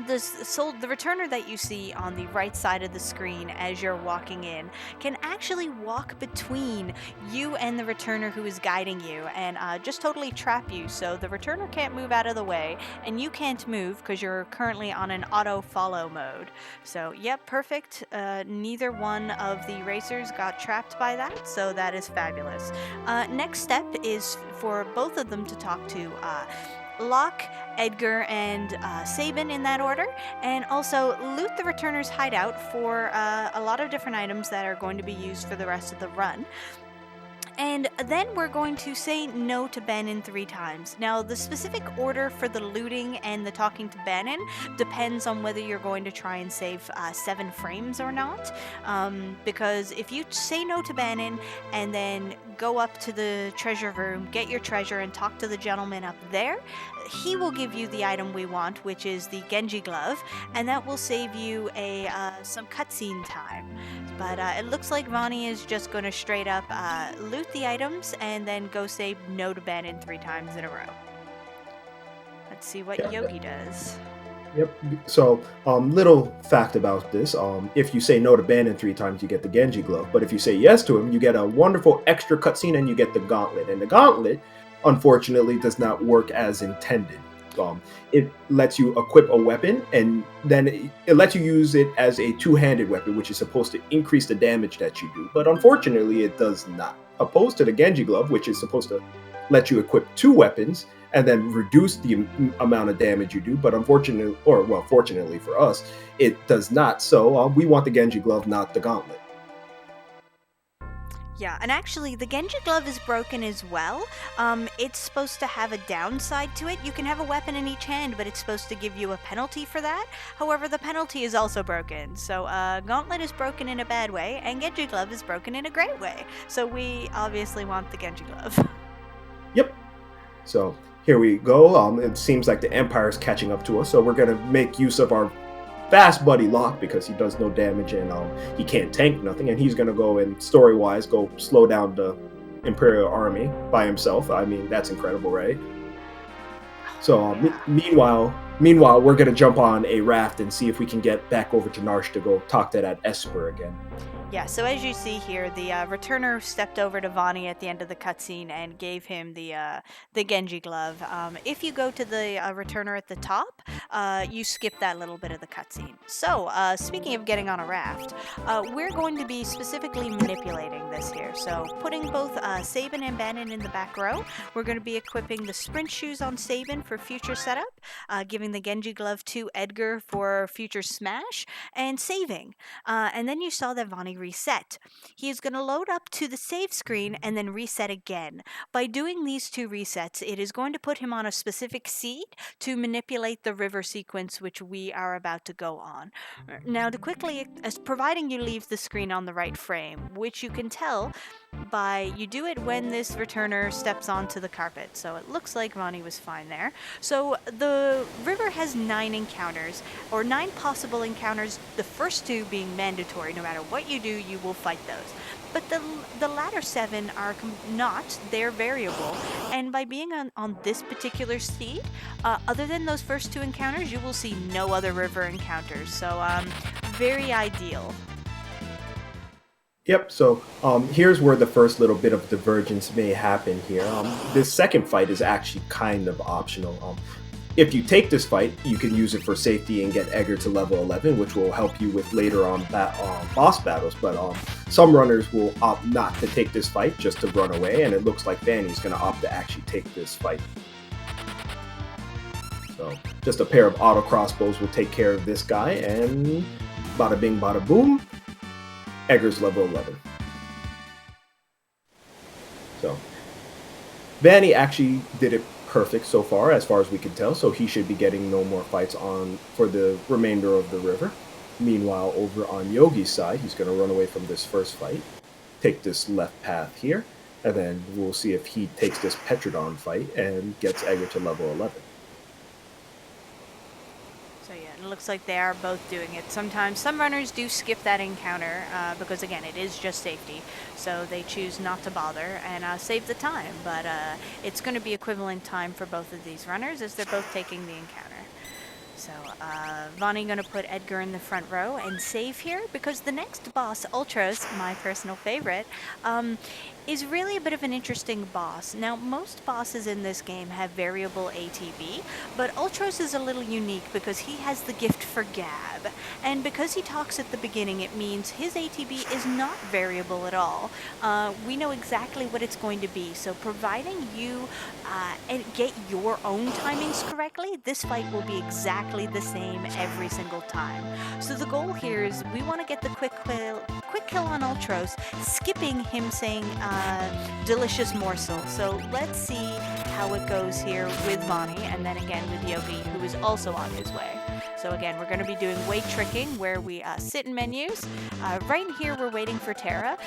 the returner that you see on the right side of the screen as you're walking in can actually walk between you and the returner who is guiding you and just totally trap you. So the returner can't move out of the way, and you can't move because you're currently on an auto follow mode. So, yep, perfect. Neither one of the racers got trapped by that, so that is fabulous. Next step is for both of them to talk to Locke, Edgar, and Sabin in that order, and also loot the returner's hideout for a lot of different items that are going to be used for the rest of the run. And then we're going to say no to Bannon 3 times. Now, the specific order for the looting and the talking to Bannon depends on whether you're going to try and save 7 frames or not. Because if you say no to Bannon and then go up to the treasure room, get your treasure, and talk to the gentleman up there, he will give you the item we want, which is the Genji glove, and that will save you some cutscene time. But it looks like Vanni is just going to straight up loot the items and then go say no to Bannon 3 times in a row. Let's see what Yogi does. Yep. So, little fact about this: if you say no to Bannon 3 times, you get the Genji glove. But if you say yes to him, you get a wonderful extra cutscene, and you get the gauntlet. And the gauntlet, unfortunately, does not work as intended. It lets you equip a weapon, and then it lets you use it as a two-handed weapon, which is supposed to increase the damage that you do. But unfortunately, it does not. Opposed to the Genji glove, which is supposed to let you equip 2 weapons and then reduce the amount of damage you do. But unfortunately, or well, fortunately for us, it does not. So we want the Genji glove, not the gauntlet. Yeah, and actually, the Genji glove is broken as well. It's supposed to have a downside to it. You can have a weapon in each hand, but it's supposed to give you a penalty for that. However, the penalty is also broken. So, Gauntlet is broken in a bad way, and Genji glove is broken in a great way. So we obviously want the Genji glove. Yep. So here we go. It seems like the Empire is catching up to us, so we're going to make use of our fast buddy Locke because he does no damage and he can't tank nothing, and he's going to go and story-wise go slow down the Imperial army by himself. I mean, that's incredible, right? So meanwhile, we're going to jump on a raft and see if we can get back over to Narshe to go talk to that Esper again. Yeah, so as you see here, the returner stepped over to Vanni at the end of the cutscene and gave him the Genji glove. If you go to the returner at the top, you skip that little bit of the cutscene. So, speaking of getting on a raft, we're going to be specifically manipulating this here. So, putting both Sabin and Bannon in the back row, we're going to be equipping the sprint shoes on Sabin for future setup, giving the Genji glove to Edgar for future smash, and saving. And then you saw that Vanni reset. He is going to load up to the save screen and then reset again. By doing these 2 resets, it is going to put him on a specific seed to manipulate the river sequence which we are about to go on. Now, to quickly, providing you leave the screen on the right frame, which you can tell by you do it when this returner steps onto the carpet. So it looks like Vanni was fine there. So the river has 9 encounters, or 9 possible encounters, the first 2 being mandatory. No matter what you do, you will fight those. But the latter 7 are not, they're variable. And by being on this particular seed, other than those first 2 encounters, you will see no other river encounters. So very ideal. Yep, so here's where the first little bit of divergence may happen here. This second fight is actually kind of optional. If you take this fight, you can use it for safety and get Edgar to level 11, which will help you with later on boss battles. But some runners will opt not to take this fight, just to run away, and it looks like Vanni's going to opt to actually take this fight. So just a pair of auto crossbows will take care of this guy, and bada bing, bada boom. Edgar's level 11. So, Vanni actually did it perfect so far as we can tell, so he should be getting no more fights on for the remainder of the river. Meanwhile, over on Yogi's side, he's going to run away from this first fight, take this left path here, and then we'll see if he takes this Petrodon fight and gets Edgar to level 11. It looks like they are both doing it. Sometimes some runners do skip that encounter because, again, it is just safety. So they choose not to bother and save the time. But it's going to be equivalent time for both of these runners as they're both taking the encounter. So, Vanni gonna put Edgar in the front row and save here because the next boss, Ultros, my personal favorite, is really a bit of an interesting boss. Now, most bosses in this game have variable ATB, but Ultros is a little unique because he has the gift for gab. And because he talks at the beginning, it means his ATB is not variable at all. We know exactly what it's going to be, so providing you and get your own timings correctly, this fight will be exactly the same every single time. So the goal here is we want to get the quick kill on Ultros, skipping him saying delicious morsel. So let's see how it goes here with Vanni, and then again with Yogi, who is also on his way. So again, we're going to be doing weight tricking, where we sit in menus. Right here, we're waiting for Terra.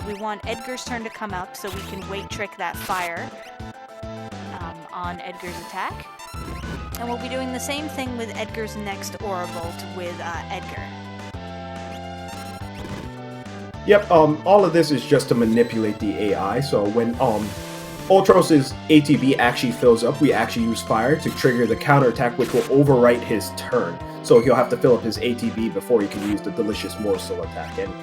We want Edgar's turn to come up so we can weight trick that fire on Edgar's attack. And we'll be doing the same thing with Edgar's next Aura Bolt with Edgar. Yep, all of this is just to manipulate the AI. So when Ultros' ATB actually fills up, we actually use fire to trigger the counterattack, which will overwrite his turn. So he'll have to fill up his ATB before he can use the delicious morsel attack. And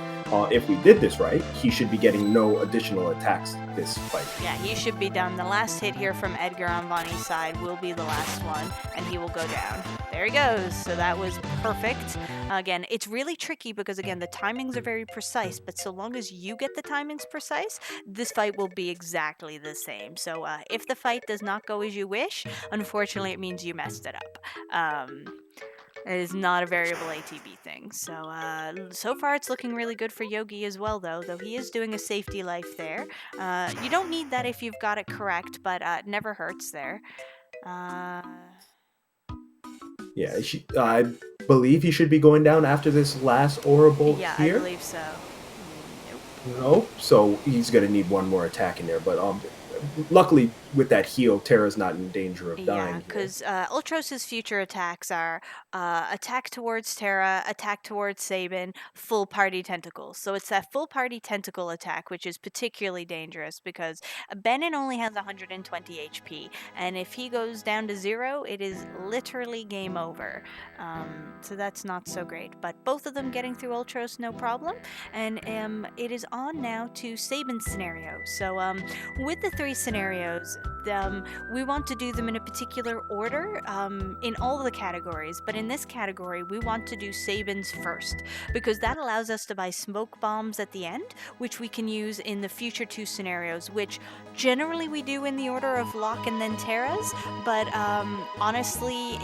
if we did this right, he should be getting no additional attacks this fight. Yeah, he should be done. The last hit here from Edgar on Vanni's side will be the last one, and he will go down. There he goes. So that was perfect. Again, it's really tricky because, again, the timings are very precise, but so long as you get the timings precise, this fight will be exactly the same. So if the fight does not go as you wish, unfortunately, it means you messed it up. It is not a variable ATB thing. So far it's looking really good for Yogi as well, though he is doing a safety life there. You don't need that if you've got it correct, but it never hurts there. Yeah, I believe he should be going down after this last Aura Bolt yeah, here. I believe so. Nope. So he's going to need one more attack in there, but luckily with that heal, Terra's not in danger of dying. Yeah, because Ultros' future attacks are attack towards Terra, attack towards Sabin, full party tentacles. So it's that full party tentacle attack, which is particularly dangerous because Benin only has 120 HP, and if he goes down to 0, it is literally game over. So that's not so great. But both of them getting through Ultros, no problem. And it is on now to Sabin's scenario. So with the 3 scenarios, we want to do them in a particular order in all of the categories, but in this category we want to do Sabin's first because that allows us to buy smoke bombs at the end, which we can use in the future 2 scenarios, which generally we do in the order of Locke and then Terra's, but honestly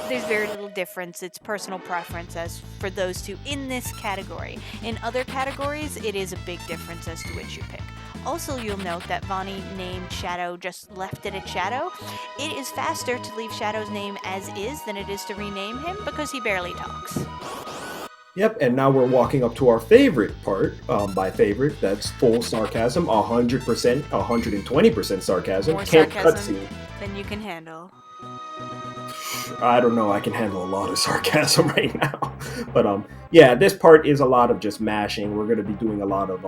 there's very little difference. It's personal preference as for those 2 in this category. In other categories, it is a big difference as to which you pick. Also, you'll note that Vanni named Shadow, just left it at Shadow. It is faster to leave Shadow's name as is than it is to rename him because he barely talks. Yep, and now we're walking up to our favorite part. By favorite, that's full sarcasm, 100%, 120% sarcasm. More Can't sarcasm cutscene than you can handle. I don't know. I can handle a lot of sarcasm right now, but yeah, this part is a lot of just mashing. We're going to be doing a lot of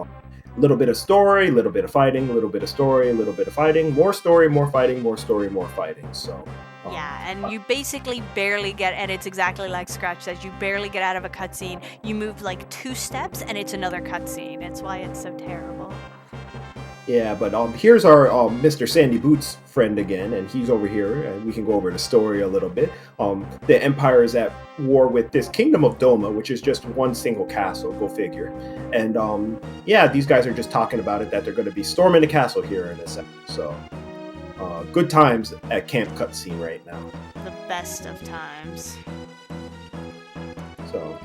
little bit of story, little bit of fighting, little bit of story, little bit of fighting, more story, more fighting, more story, more fighting. So yeah, and you basically barely get, and it's exactly like Scratch says, you barely get out of a cutscene. You move like 2 steps, and it's another cutscene. That's why it's so terrible. Yeah, but here's our Mr. Sandy Boots friend again, and he's over here, and we can go over the story a little bit. The Empire is at war with this Kingdom of Doma, which is just one single castle, go figure. And yeah, these guys are just talking about it, that they're going to be storming the castle here in a second. So good times at Camp Cutscene right now. The best of times. So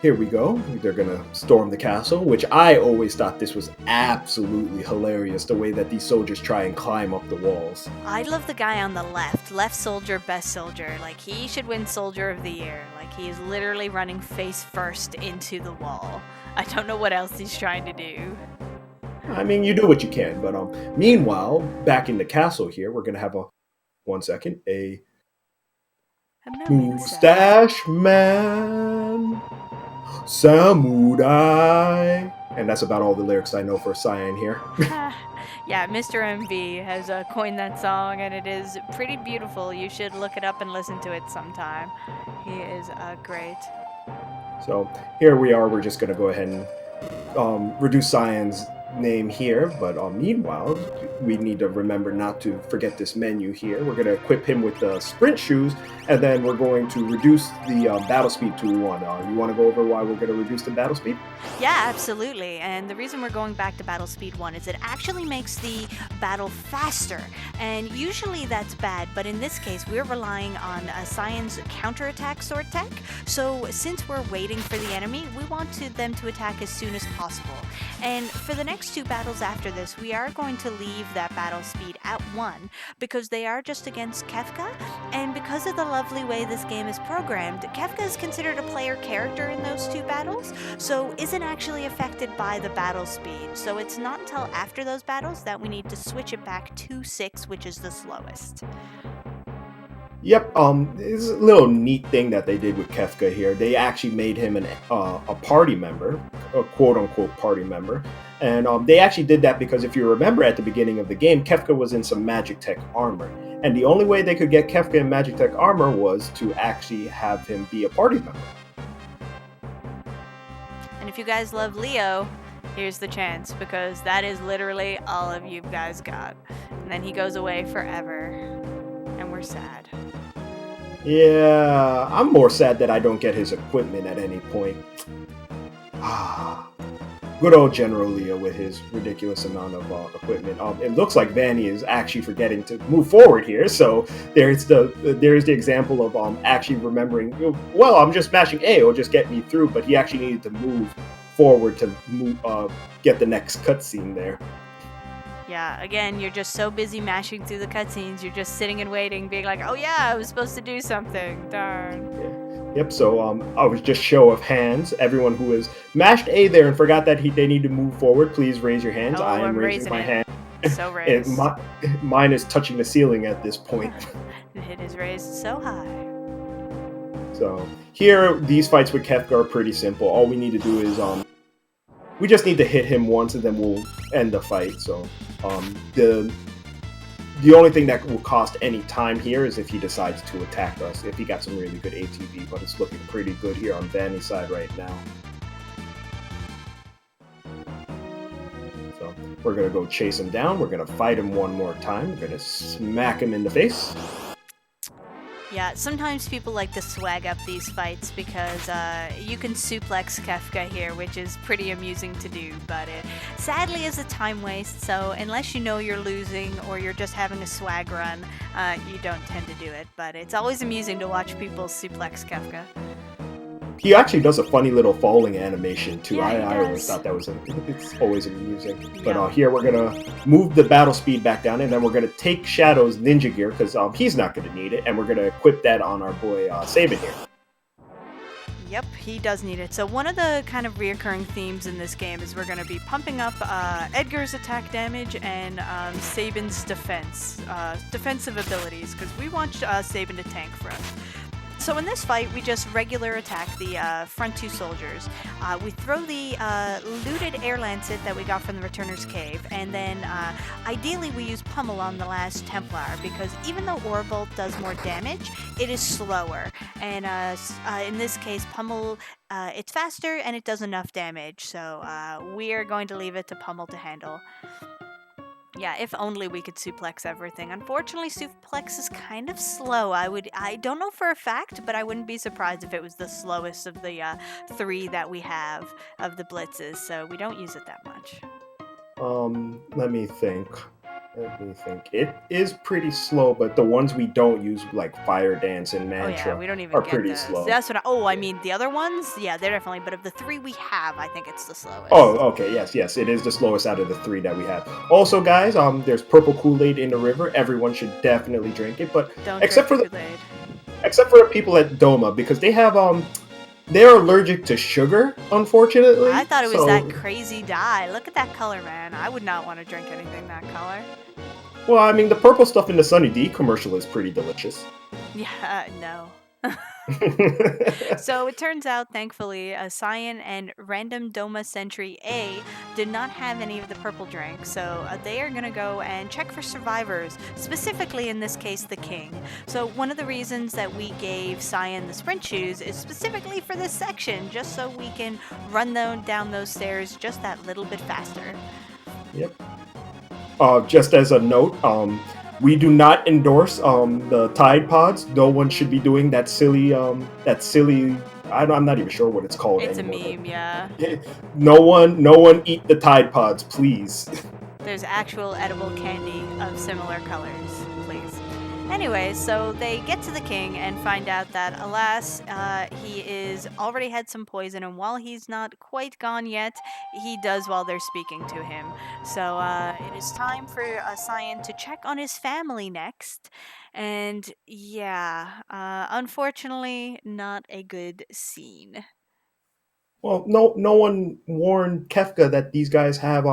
here we go. They're gonna storm the castle, which I always thought this was absolutely hilarious, the way that these soldiers try and climb up the walls. I love the guy on the left soldier, best soldier. Like, he should win Soldier of the Year. Like, he is literally running face first into the wall. I don't know what else he's trying to do. I mean, you do what you can, but meanwhile, back in the castle here, we're gonna have a mustache man, samurai. And that's about all the lyrics I know for Cyan here. Yeah, Mr. MV has coined that song, and it is pretty beautiful. You should look it up and listen to it sometime. He is great. So here we are. We're just going to go ahead and reduce Cyan's name here, but meanwhile, we need to remember not to forget this menu here. We're going to equip him with the sprint shoes, and then we're going to reduce the battle speed to 1. You want to go over why we're going to reduce the battle speed? Yeah, absolutely. And the reason we're going back to battle speed 1 is it actually makes the battle faster. And usually that's bad, but in this case, we're relying on Cyan's counterattack sword tech. So since we're waiting for the enemy, we want them to attack as soon as possible. And for the next 2 battles after this, we are going to leave that battle speed at 1 because they are just against Kefka. And because of the lovely way this game is programmed, Kefka is considered a player character in those 2 battles, so isn't actually affected by the battle speed. So it's not until after those battles that we need to switch it back to 6, which is the slowest. Yep, it's a little neat thing that they did with Kefka here. They actually made him a party member, a quote-unquote party member. And they actually did that because if you remember at the beginning of the game, Kefka was in some Magic Tech armor. And the only way they could get Kefka in Magic Tech armor was to actually have him be a party member. And if you guys love Leo, here's the chance, because that is literally all of you guys got. And then he goes away forever. And we're sad. Yeah, I'm more sad that I don't get his equipment at any point. Good old General Leo with his ridiculous amount of equipment. It looks like Vanni is actually forgetting to move forward here, so there's the example of actually remembering, well, I'm just mashing A, it'll just get me through, but he actually needed to move forward to get the next cutscene there. Yeah, again, you're just so busy mashing through the cutscenes, you're just sitting and waiting, being like, oh yeah, I was supposed to do something, darn. Yeah. Yep, so I was just show of hands. Everyone who has mashed A there and forgot that they need to move forward, please raise your hands. Oh, I am raising my hand. So raised. Mine is touching the ceiling at this point. It is raised so high. So here, these fights with Kefka are pretty simple. All we need to do is we just need to hit him once and then we'll end the fight. So the only thing that will cost any time here is if he decides to attack us, if he got some really good ATB, but it's looking pretty good here on Vanni's side right now. So we're going to go chase him down. We're going to fight him one more time. We're going to smack him in the face. Yeah, sometimes people like to swag up these fights because you can suplex Kefka here, which is pretty amusing to do, but it sadly is a time waste, so unless you know you're losing or you're just having a swag run, you don't tend to do it, but it's always amusing to watch people suplex Kefka. He actually does a funny little falling animation too. Yeah, I always thought that was it's always amusing. Yeah. But here we're gonna move the battle speed back down, and then we're gonna take Shadow's ninja gear because he's not gonna need it, and we're gonna equip that on our boy Sabin here. Yep, he does need it. So one of the kind of reoccurring themes in this game is we're going to be pumping up Edgar's attack damage and Sabin's defensive abilities, because we want Sabin to tank for us. So in this fight, we just regular attack the front 2 soldiers. We throw the looted air lancet that we got from the Returner's Cave, and then ideally we use Pummel on the last Templar, because even though Orbolt does more damage, it is slower. And in this case, Pummel, it's faster and it does enough damage, so we are going to leave it to Pummel to handle. Yeah, if only we could suplex everything. Unfortunately, suplex is kind of slow. I don't know for a fact, but I wouldn't be surprised if it was the slowest of the 3 that we have of the blitzes, so we don't use it that much. Let me think. It is pretty slow, but the ones we don't use, like Fire Dance and Mantra, we don't even are get pretty those. slow. That's what I mean, the other ones, yeah, they're definitely, but of the 3 we have, I think it's the slowest. Oh, okay, yes, it is the slowest out of the 3 that we have. Also, guys, there's purple Kool-Aid in the river. Everyone should definitely drink it, but don't except for drink the Kool-Aid. Except for the people at Doma, because they have they're allergic to sugar, unfortunately. I thought it was that crazy dye. Look at that color, man. I would not want to drink anything that color. Well, I mean, the purple stuff in the Sunny D commercial is pretty delicious. Yeah, no. So it turns out, thankfully, Cyan and Random Doma Sentry A did not have any of the purple drink, so they are going to go and check for survivors, specifically in this case, the king. So one of the reasons that we gave Cyan the sprint shoes is specifically for this section, just so we can run down those stairs just that little bit faster. Yep. Just as a note, we do not endorse the Tide Pods. No one should be doing that silly. I'm not even sure what it's called It's anymore. A meme, yeah. No one eat the Tide Pods, please. There's actual edible candy of similar colors, please. Anyway, so they get to the king and find out that, alas, he is already had some poison, and while he's not quite gone yet, he does while they're speaking to him. So it is time for Cyan to check on his family next. And yeah, unfortunately, not a good scene. Well, no one warned Kefka that these guys have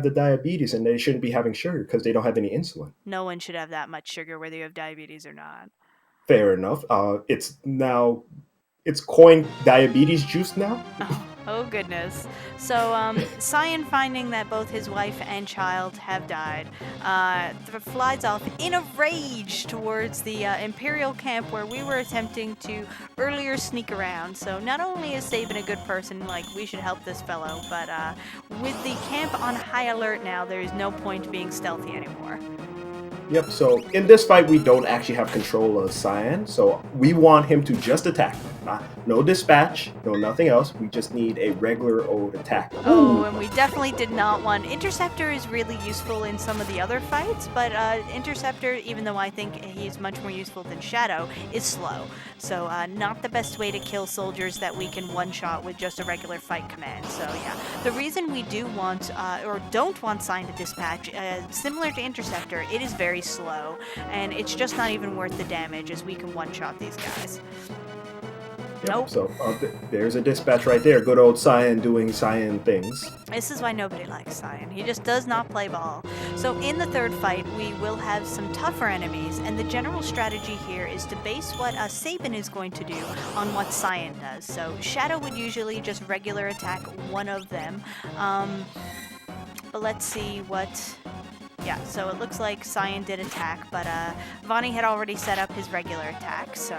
the diabetes and they shouldn't be having sugar because they don't have any insulin. No one should have that much sugar, whether you have diabetes or not. Fair enough. It's coined diabetes juice now. Oh goodness. So, Cyan, finding that both his wife and child have died, flies off in a rage towards the Imperial camp where we were attempting to earlier sneak around. So, not only is Sabin a good person, like, we should help this fellow, but with the camp on high alert now, there is no point being stealthy anymore. Yep, so in this fight, we don't actually have control of Cyan, so we want him to just attack. No dispatch, no nothing else. We just need a regular old attack. Oh, and we definitely did not want... Interceptor is really useful in some of the other fights, but Interceptor, even though I think he's much more useful than Shadow, is slow. So not the best way to kill soldiers that we can one-shot with just a regular fight command. So yeah, the reason we do want, or don't want Cyan to dispatch, similar to Interceptor, it is very slow, and it's just not even worth the damage as we can one-shot these guys. Yep, Nope. So there's a dispatch right there. Good old Cyan doing Cyan things. This is why nobody likes Cyan. He just does not play ball. So in the third fight, we will have some tougher enemies, and the general strategy here is to base what Sabin is going to do on what Cyan does. So Shadow would usually just regular attack one of them. But let's see what... Yeah, so it looks like Cyan did attack, but Vanni had already set up his regular attack. So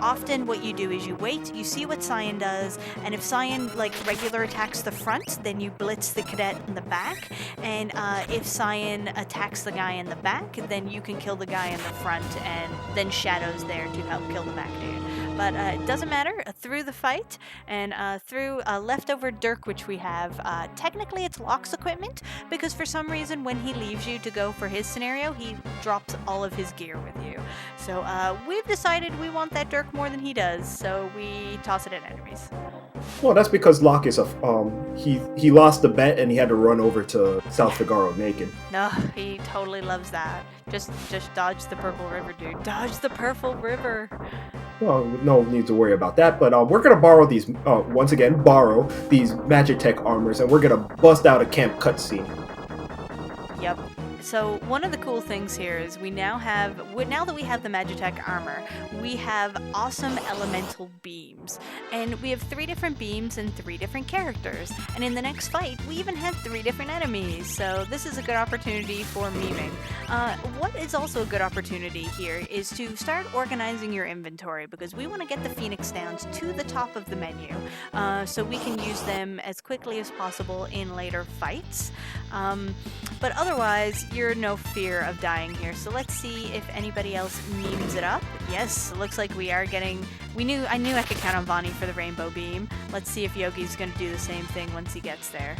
often what you do is you wait, you see what Cyan does, and if Cyan regular attacks the front, then you blitz the cadet in the back. And if Cyan attacks the guy in the back, then you can kill the guy in the front, and then Shadow's there to help kill the back dude. But it doesn't matter. Through the fight and through leftover Dirk, which we have, technically it's Locke's equipment, because for some reason when he leaves you to go for his scenario, he drops all of his gear with you. So we've decided we want that Dirk more than he does, so we toss it at enemies. Well, that's because Locke is he lost the bet and he had to run over to South Figaro naked. No, he totally loves that. Just dodge the purple river, dude. Dodge the purple river. Well, no need to worry about that, but we're gonna borrow these these Magitech armors, and we're gonna bust out a camp cutscene. Yep. So one of the cool things here is now that we have the Magitech armor, we have awesome elemental beams. And we have 3 different beams and 3 different characters. And in the next fight, we even have 3 different enemies. So this is a good opportunity for memeing. What is also a good opportunity here is to start organizing your inventory, because we want to get the Phoenix Downs to the top of the menu so we can use them as quickly as possible in later fights. But otherwise, you're no fear of dying here. So let's see if anybody else memes it up. Yes, it looks like we are getting... I knew I could count on Vanni for the rainbow beam. Let's see if Yogi's going to do the same thing once he gets there.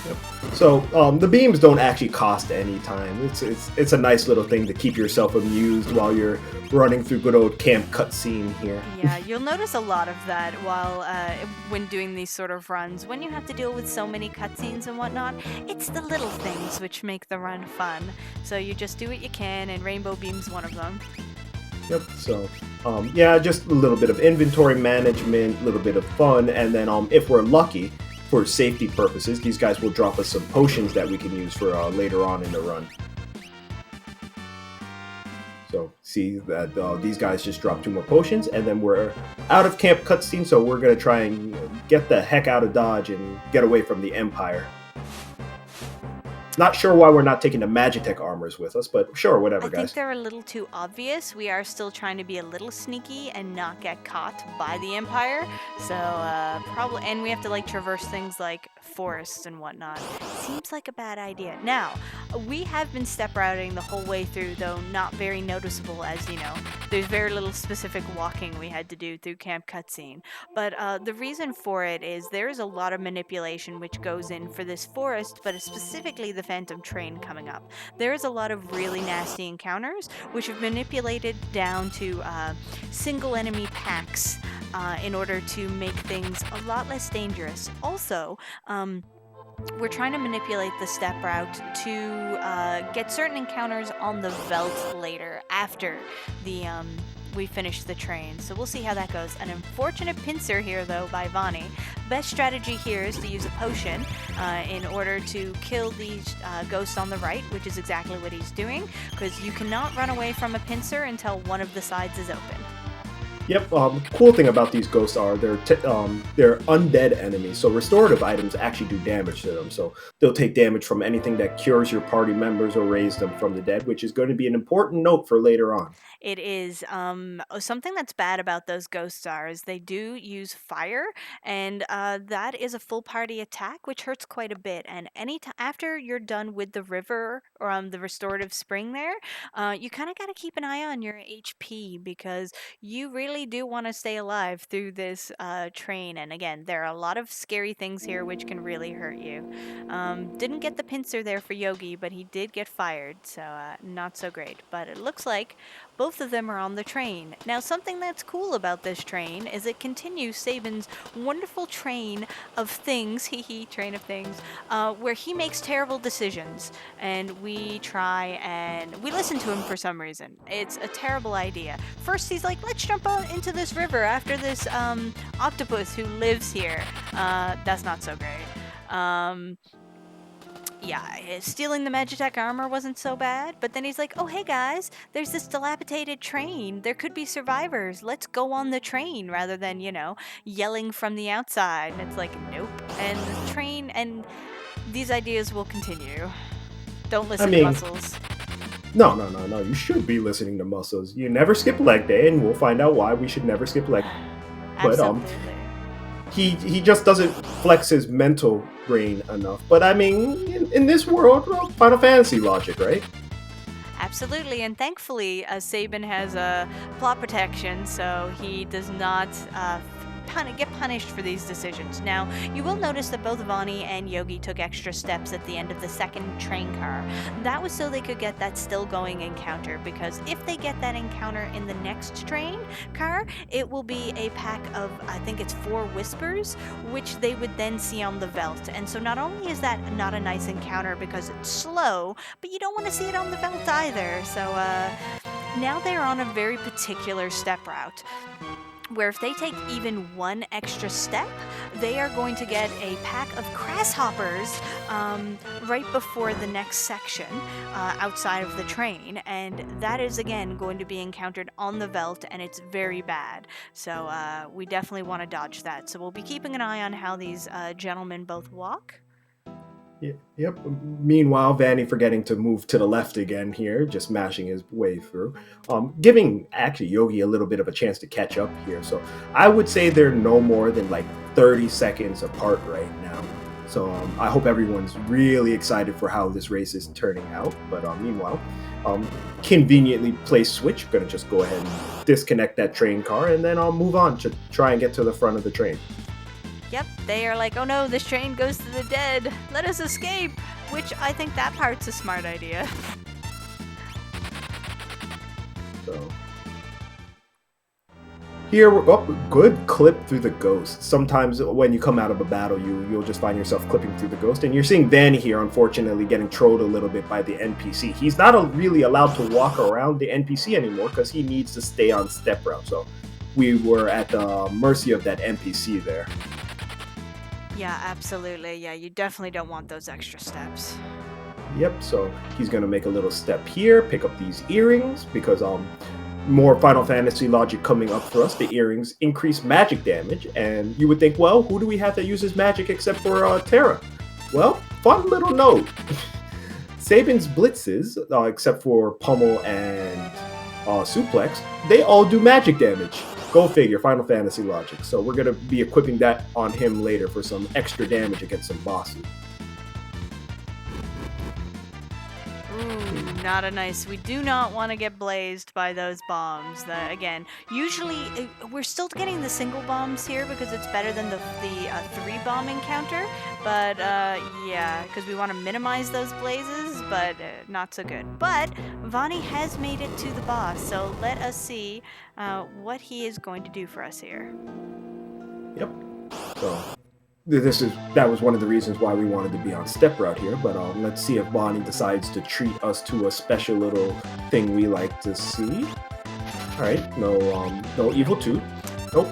Yep. So the beams don't actually cost any time. It's a nice little thing to keep yourself amused while you're running through good old camp cutscene here. Yeah, you'll notice a lot of that when doing these sort of runs. When you have to deal with so many cutscenes and whatnot, it's the little things which make the run fun. So you just do what you can, and Rainbow Beam's one of them. Yep. So just a little bit of inventory management, a little bit of fun, and then if we're lucky, for safety purposes, these guys will drop us some potions that we can use for later on in the run. So see that these guys just dropped 2 more potions, and then we're out of camp cutscene. So we're gonna try and get the heck out of Dodge and get away from the Empire. Not sure why we're not taking the Magitech armors with us, but sure, whatever, I think guys. they're a little too obvious. We are still trying to be a little sneaky and not get caught by the Empire. So probably, and we have to like traverse things like forests and whatnot. Seems like a bad idea. Now, we have been step routing the whole way through, though not very noticeable, as you know. There's very little specific walking we had to do through camp cutscene. But the reason for it is there is a lot of manipulation which goes in for this forest, but specifically the Phantom Train coming up. There is a lot of really nasty encounters, which have manipulated down to single enemy packs in order to make things a lot less dangerous. Also, we're trying to manipulate the step route to get certain encounters on the veldt later, after the we finish the train. So we'll see how that goes. An unfortunate pincer here, though, by Vanni. Best strategy here is to use a potion in order to kill these ghosts on the right, which is exactly what he's doing, because you cannot run away from a pincer until one of the sides is open. Yep. Cool thing about these ghosts are they're undead enemies, so restorative items actually do damage to them. So they'll take damage from anything that cures your party members or raise them from the dead, which is going to be an important note for later on. It is something that's bad about those ghosts are is they do use fire, and that is a full party attack, which hurts quite a bit. And after you're done with the river or the restorative spring there, you kind of got to keep an eye on your HP, because you really do want to stay alive through this train. And again, there are a lot of scary things here which can really hurt you. Didn't get the pincer there for Yogi, but he did get fired, so not so great. But it looks like both of them are on the train. Now, something that's cool about this train is it continues Sabin's wonderful train of things, train of things, where he makes terrible decisions, and we try and we listen to him for some reason. It's a terrible idea. First, he's like, let's jump out into this river after this octopus who lives here. That's not so great. Yeah, stealing the Magitech armor wasn't so bad, but then he's like, oh, hey guys, there's this dilapidated train. There could be survivors. Let's go on the train, rather than, yelling from the outside. And it's like, nope. And the train, and these ideas will continue. Don't listen to muscles. No. You should be listening to muscles. You never skip leg day, and we'll find out why we should never skip leg day. Absolutely. But he just doesn't flex his mental brain enough. But I mean, in this world, Final Fantasy logic, right? Absolutely, and thankfully, Sabin has a plot protection, so he does not get punished for these decisions. Now, you will notice that both Vanni and Yogi took extra steps at the end of the second train car. That was so they could get that still going encounter, because if they get that encounter in the next train car, it will be a pack of, I think it's 4 whispers, which they would then see on the veldt. And so not only is that not a nice encounter because it's slow, but you don't want to see it on the veldt either. So now they're on a very particular step route, where if they take even one extra step, they are going to get a pack of grasshoppers right before the next section outside of the train, and that is again going to be encountered on the veldt, and it's very bad. So we definitely want to dodge that. So we'll be keeping an eye on how these gentlemen both walk. Yep. Meanwhile, Vanni forgetting to move to the left again here, just mashing his way through. Giving actually Yogi a little bit of a chance to catch up here. So I would say they're no more than like 30 seconds apart right now. So I hope everyone's really excited for how this race is turning out. But meanwhile, conveniently placed switch. Gonna just go ahead and disconnect that train car, and then I'll move on to try and get to the front of the train. Yep, they are like, oh no, this train goes to the dead. Let us escape. Which I think that part's a smart idea. So here we're good clip through the ghost. Sometimes when you come out of a battle, you'll just find yourself clipping through the ghost, and you're seeing Vanni here, unfortunately, getting trolled a little bit by the NPC. He's not really allowed to walk around the NPC anymore because he needs to stay on step route. So we were at the mercy of that NPC there. Yeah, absolutely. Yeah, you definitely don't want those extra steps. Yep, so he's gonna make a little step here, pick up these earrings, because more Final Fantasy logic coming up for us. The earrings increase magic damage, and you would think, well, who do we have that uses magic except for Terra? Well, fun little note. Sabin's blitzes, except for Pummel and Suplex, they all do magic damage. Go figure, Final Fantasy logic. So we're gonna be equipping that on him later for some extra damage against some bosses. Ooh, not a nice. We do not want to get blazed by those bombs. Again, usually we're still getting the single bombs here because it's better than the 3-bomb encounter. But yeah, because we want to minimize those blazes, but not so good. But Vanni has made it to the boss, so let us see what he is going to do for us here. Yep. So that was one of the reasons why we wanted to be on step route here. But let's see if Vanni decides to treat us to a special little thing we like to see. All right, no evil 2. Nope.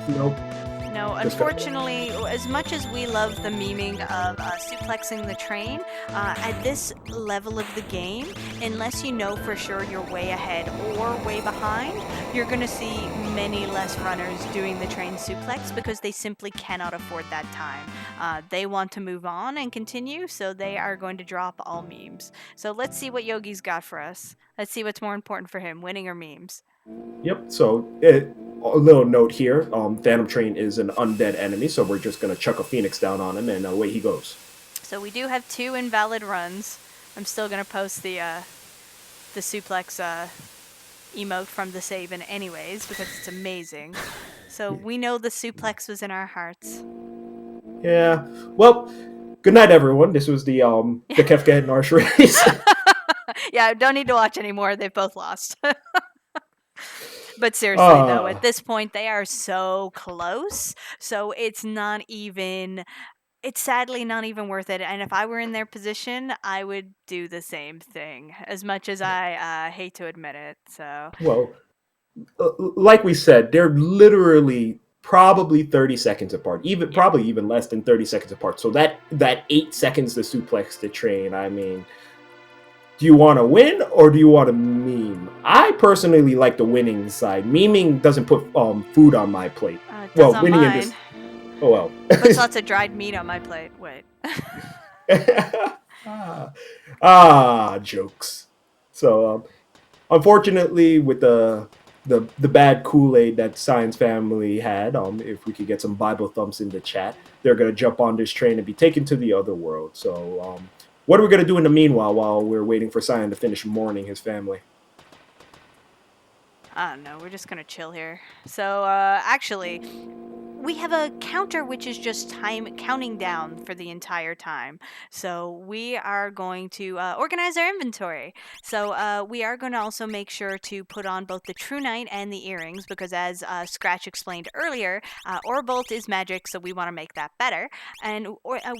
No, unfortunately, as much as we love the memeing of suplexing the train, at this level of the game, unless you know for sure you're way ahead or way behind, you're going to see many less runners doing the train suplex because they simply cannot afford that time. They want to move on and continue, so they are going to drop all memes. So let's see what Yogi's got for us. Let's see what's more important for him, winning or memes. Yep, so a little note here, Phantom Train is an undead enemy, so we're just going to chuck a Phoenix down on him, and away he goes. So we do have 2 invalid runs. I'm still going to post the suplex emote from the Sabin anyways, because it's amazing. So we know the suplex was in our hearts. Yeah, well, good night, everyone. This was the Kefka and Narshe race. Yeah, don't need to watch anymore. They've both lost. But seriously, though, at this point, they are so close. So it's sadly not even worth it. And if I were in their position, I would do the same thing, as much as I hate to admit it. So, well, like we said, they're literally probably 30 seconds apart, probably even less than 30 seconds apart. So that 8 seconds to suplex the train, I mean, do you want to win or do you want to meme? I personally like the winning side. Memeing doesn't put food on my plate. Well, winning mine. In this. Oh well. Puts lots of dried meat on my plate. Wait. Jokes. So, unfortunately, with the bad Kool-Aid that Science Family had, if we could get some Bible thumps in the chat, they're gonna jump on this train and be taken to the other world. So, what are we going to do in the meanwhile while we're waiting for Cyan to finish mourning his family? I don't know. We're just going to chill here. So, actually, we have a counter which is just time counting down for the entire time. So we are going to organize our inventory. So we are going to also make sure to put on both the True Knight and the earrings because as Scratch explained earlier, Orbolt is magic, so we want to make that better. And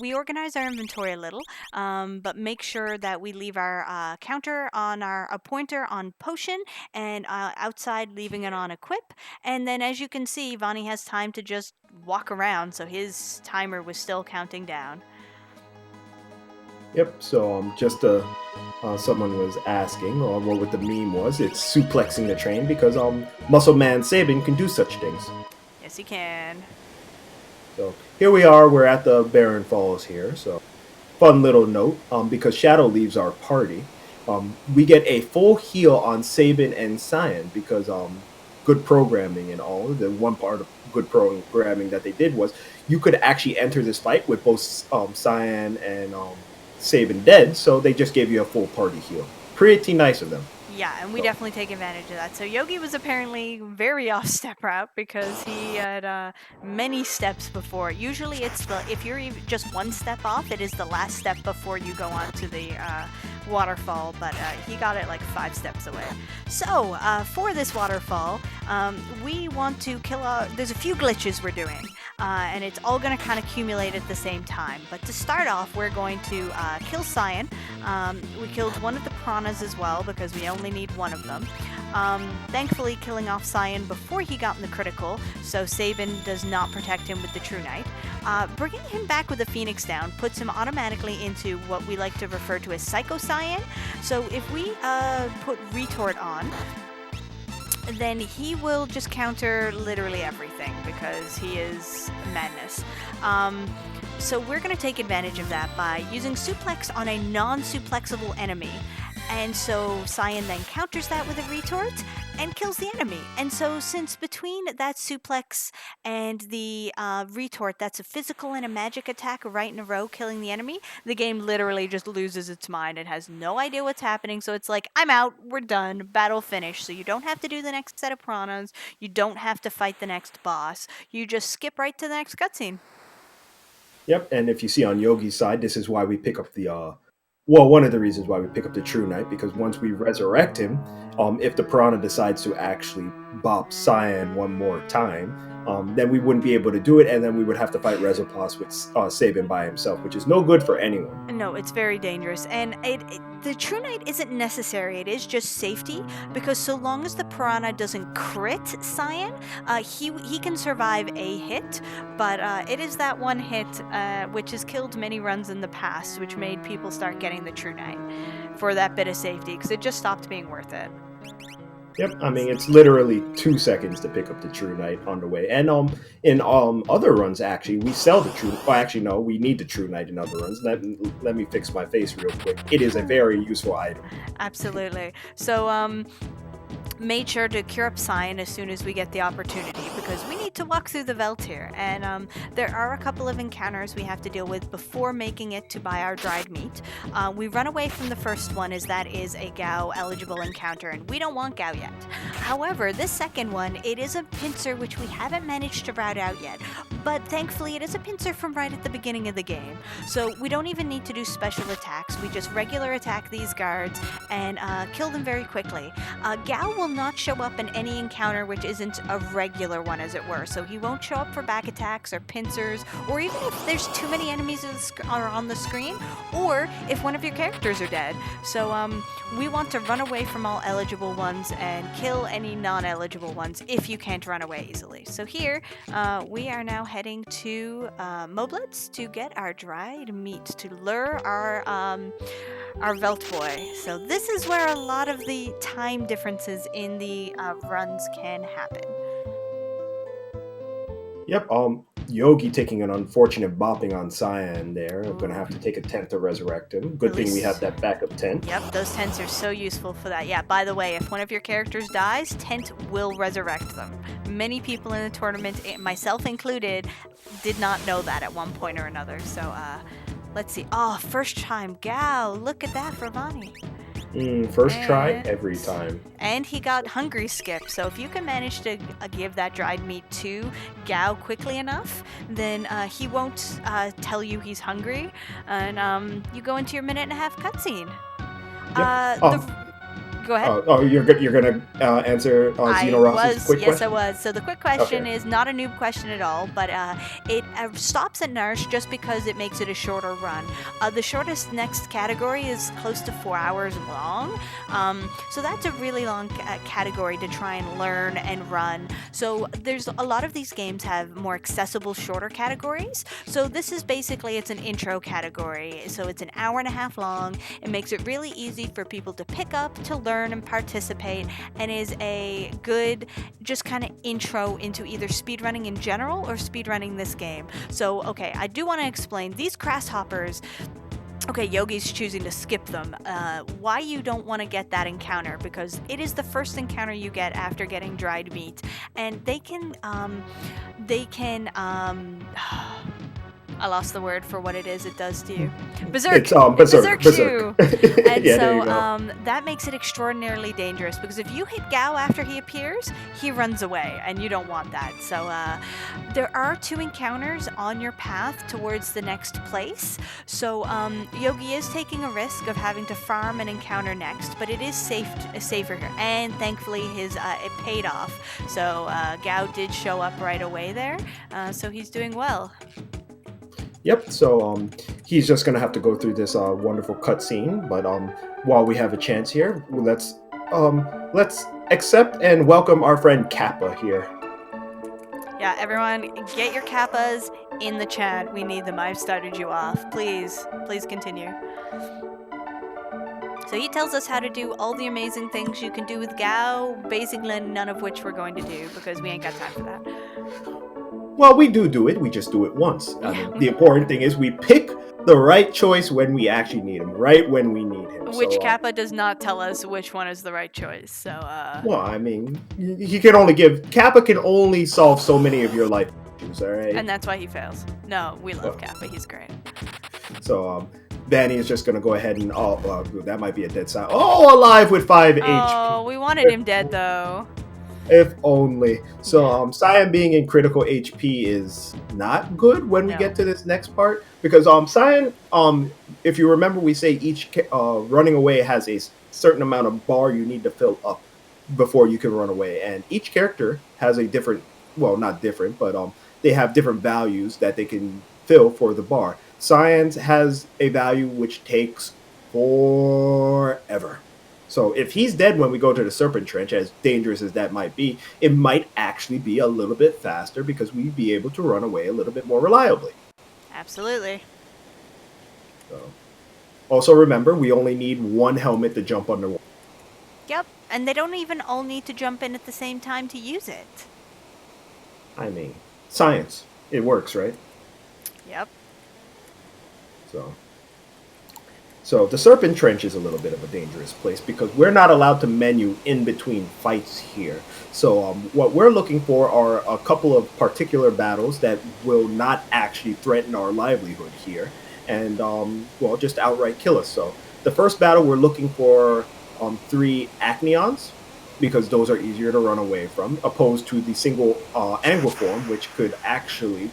we organize our inventory a little, but make sure that we leave our counter on a pointer on potion and outside leaving it on equip. And then as you can see, Vanni has time to just walk around, so his timer was still counting down. Yep, so just someone was asking what the meme was. It's suplexing the train because Muscle Man Sabin can do such things. Yes, he can. So here we are, we're at the Barren Falls here, so fun little note, because Shadow leaves our party, we get a full heal on Sabin and Cyan because good programming and all. The one part of good programming that they did was you could actually enter this fight with both Cyan and Sabin dead, so they just gave you a full party heal. Pretty nice of them. Yeah, and we definitely take advantage of that. So Yogi was apparently very off step route because he had many steps before. Usually it's if you're just one step off, it is the last step before you go on to the waterfall, but he got it like 5 steps away. So for this waterfall, we want to kill there's a few glitches we're doing, and it's all going to kind of accumulate at the same time. But to start off, we're going to kill Cyan. We killed one of the piranhas as well because we only need one of them. Thankfully, killing off Cyan before he got in the critical, so Sabin does not protect him with the True Knight. Bringing him back with the Phoenix down puts him automatically into what we like to refer to as Psycho Cyan. So if we put Retort on, then he will just counter literally everything because he is madness. So we're going to take advantage of that by using Suplex on a non-suplexable enemy. And so Cyan then counters that with a retort and kills the enemy. And so since between that suplex and the retort, that's a physical and a magic attack right in a row killing the enemy, the game literally just loses its mind. It has no idea what's happening. So it's like, I'm out, we're done, battle finished. So you don't have to do the next set of piranhas. You don't have to fight the next boss. You just skip right to the next cutscene. Yep, and if you see on Yogi's side, this is why we pick up the well, one of the reasons why we pick up the True Knight, because once we resurrect him, if the Piranha decides to actually bop Cyan one more time, then we wouldn't be able to do it, and then we would have to fight Resoplas with Sabin by himself, which is no good for anyone. No, it's very dangerous, and the True Knight isn't necessary. It is just safety, because so long as the Piranha doesn't crit Cyan, he can survive a hit, but it is that one hit which has killed many runs in the past, which made people start getting the True Knight for that bit of safety, because it just stopped being worth it. Yep, I mean it's literally 2 seconds to pick up the True Knight on the way. And in other runs actually we sell the True. Well, actually no, we need the True Knight in other runs. Let me fix my face real quick. It is a very useful item. Absolutely. So made sure to cure up Cyan as soon as we get the opportunity, because we need to walk through the Veldt here, and there are a couple of encounters we have to deal with before making it to buy our dried meat. We run away from the first one, as that is a Gao eligible encounter, and we don't want Gao yet. However, this second one, it is a pincer which we haven't managed to route out yet, but thankfully it is a pincer from right at the beginning of the game, so we don't even need to do special attacks. We just regular attack these guards and kill them very quickly. Gao will not show up in any encounter which isn't a regular one, as it were. So he won't show up for back attacks or pincers, or even if there's too many enemies are on the screen, or if one of your characters are dead. So we want to run away from all eligible ones and kill any non-eligible ones if you can't run away easily. So here we are now heading to Moblets to get our dried meat to lure our Veldt boy. So this is where a lot of the time differences in the runs can happen. Yep, Yogi taking an unfortunate bopping on Cyan there. I'm going to have to take a tent to resurrect him. Good thing we have that backup tent. Yep, those tents are so useful for that. Yeah, by the way, if one of your characters dies, tent will resurrect them. Many people in the tournament, myself included, did not know that at one point or another. So, let's see. Oh, first time Gao. Look at that for Vanni. First try every time. And he got hungry skip. So if you can manage to give that dried meat to Gao quickly enough, then he won't tell you he's hungry. And you go into your 1.5-minute cutscene. Yep. Go ahead. You're gonna answer Zeno Ross's quick question? Yes, I was. So the quick question is not a noob question at all, but it stops at Narshe just because it makes it a shorter run. The shortest next category is close to 4 hours long, so that's a really long category to try and learn and run. So there's a lot of these games have more accessible, shorter categories. So this is basically, it's an intro category. So it's an 1.5 hours long. It makes it really easy for people to pick up, to learn and participate, and is a good just kind of intro into either speedrunning in general or speedrunning this game. So okay, I do want to explain these grasshoppers. Okay, Yogi's choosing to skip them. Why you don't want to get that encounter, because it is the first encounter you get after getting dried meat, and they can I lost the word for what it is it does to you. Berserk! Berserk you! And yeah, so that makes it extraordinarily dangerous, because if you hit Gao after he appears, he runs away, and you don't want that. So there are 2 encounters on your path towards the next place. So Yogi is taking a risk of having to farm an encounter next, but it is safer here. And thankfully it paid off. So Gao did show up right away there, so he's doing well. Yep, so he's just going to have to go through this wonderful cutscene, but while we have a chance here, let's Let's accept and welcome our friend Kappa here. Yeah, everyone, get your kappas in the chat. We need them. I've started you off. Please continue. So he tells us how to do all the amazing things you can do with Gao, basically none of which we're going to do because we ain't got time for that. Well, we do it. We just do it once. I mean, the important thing is we pick the right choice when we actually need him, right when we need him. Which Kappa does not tell us which one is the right choice. So, Well, I mean, he can only give Kappa can only solve so many of your life issues, all right? And that's why he fails. No, we love Kappa. He's great. So, Vanni is just gonna go ahead and that might be a dead sign. Oh, alive with 5 HP. Oh, we wanted him dead though. If only. So, Cyan being in critical HP is not good when we get to this next part because Cyan, if you remember, we say each running away has a certain amount of bar you need to fill up before you can run away, and each character has a different, well, not different, but they have different values that they can fill for the bar. Cyan's has a value which takes forever. So if he's dead when we go to the Serpent Trench, as dangerous as that might be, it might actually be a little bit faster because we'd be able to run away a little bit more reliably. Absolutely. So, also remember, we only need one helmet to jump underwater. Yep, and they don't even all need to jump in at the same time to use it. I mean, science. It works, right? Yep. So the Serpent Trench is a little bit of a dangerous place because we're not allowed to menu in between fights here. So what we're looking for are a couple of particular battles that will not actually threaten our livelihood here and, well, just outright kill us. So the first battle, we're looking for 3 Acneons because those are easier to run away from, opposed to the single Angloform, which could actually,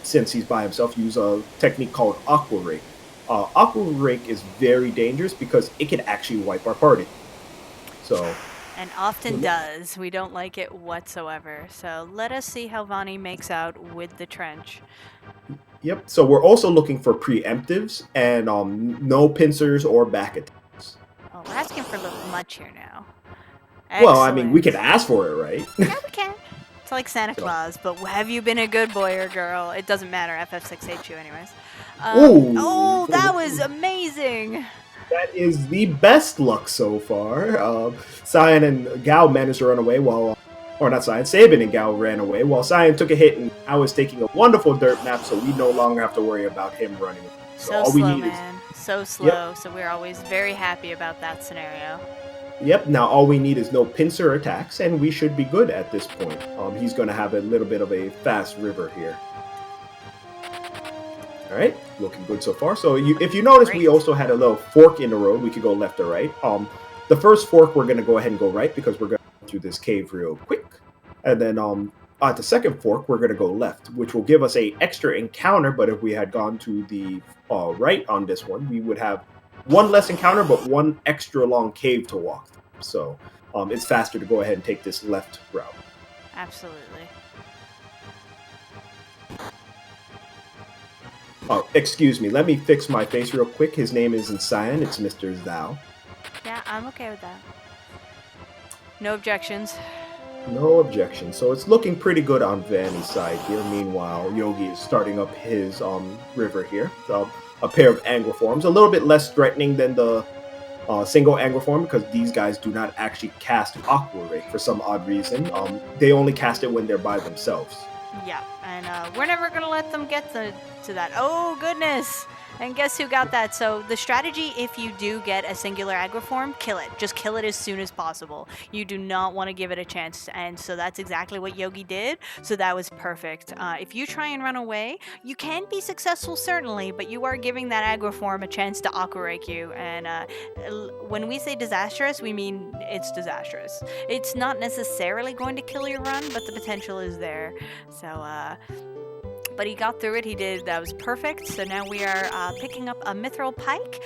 since he's by himself, use a technique called Aqua Rake. Aqua Rake is very dangerous because it can actually wipe our party. So, and often does. We don't like it whatsoever. So let us see how Vanni makes out with the trench. Yep. So we're also looking for preemptives and no pincers or back attacks. Oh, we're asking for a little much here now. Excellent. Well, I mean, we can ask for it, right? Yeah, we can. It's like Santa Claus, but have you been a good boy or girl? It doesn't matter. FF6 hates you anyways. Oh, that was amazing! That is the best luck so far. Cyan and Gao managed to run away while, or not Cyan, Sabin and Gao ran away while Cyan took a hit and Gao is taking a wonderful dirt map, so we no longer have to worry about him running. So all slow, we need man. So slow, yep. So we're always very happy about that scenario. Yep, now all we need is no pincer attacks, and we should be good at this point. He's going to have a little bit of a fast river here. All right, looking good so far. So if you notice, we also had a little fork in the road. We could go left or right. The first fork, we're going to go ahead and go right because we're going to go through this cave real quick. And then at the second fork, we're going to go left, which will give us a extra encounter. But if we had gone to the right on this one, we would have one less encounter, but one extra long cave to walk through. So it's faster to go ahead and take this left route. Absolutely. Oh, excuse me. Let me fix my face real quick. His name isn't Cyan. It's Mr. Zhao. Yeah, I'm okay with that. No objections. No objections. So it's looking pretty good on Vanni's side here. Meanwhile, Yogi is starting up his river here. A pair of Angloforms. A little bit less threatening than the single Angloform because these guys do not actually cast Aqua Ray for some odd reason. They only cast it when they're by themselves. Yeah, and we're never going to let them get to that. Oh, goodness! And guess who got that? So the strategy, if you do get a singular Agroform, kill it. Just kill it as soon as possible. You do not want to give it a chance. And so that's exactly what Yogi did. So that was perfect. If you try and run away, you can be successful, certainly, but you are giving that Agroform a chance to Aqua Rake you. And when we say disastrous, we mean it's disastrous. It's not necessarily going to kill your run, but the potential is there. So, but he got through it. He did. That was perfect. So now we are picking up a mithril pike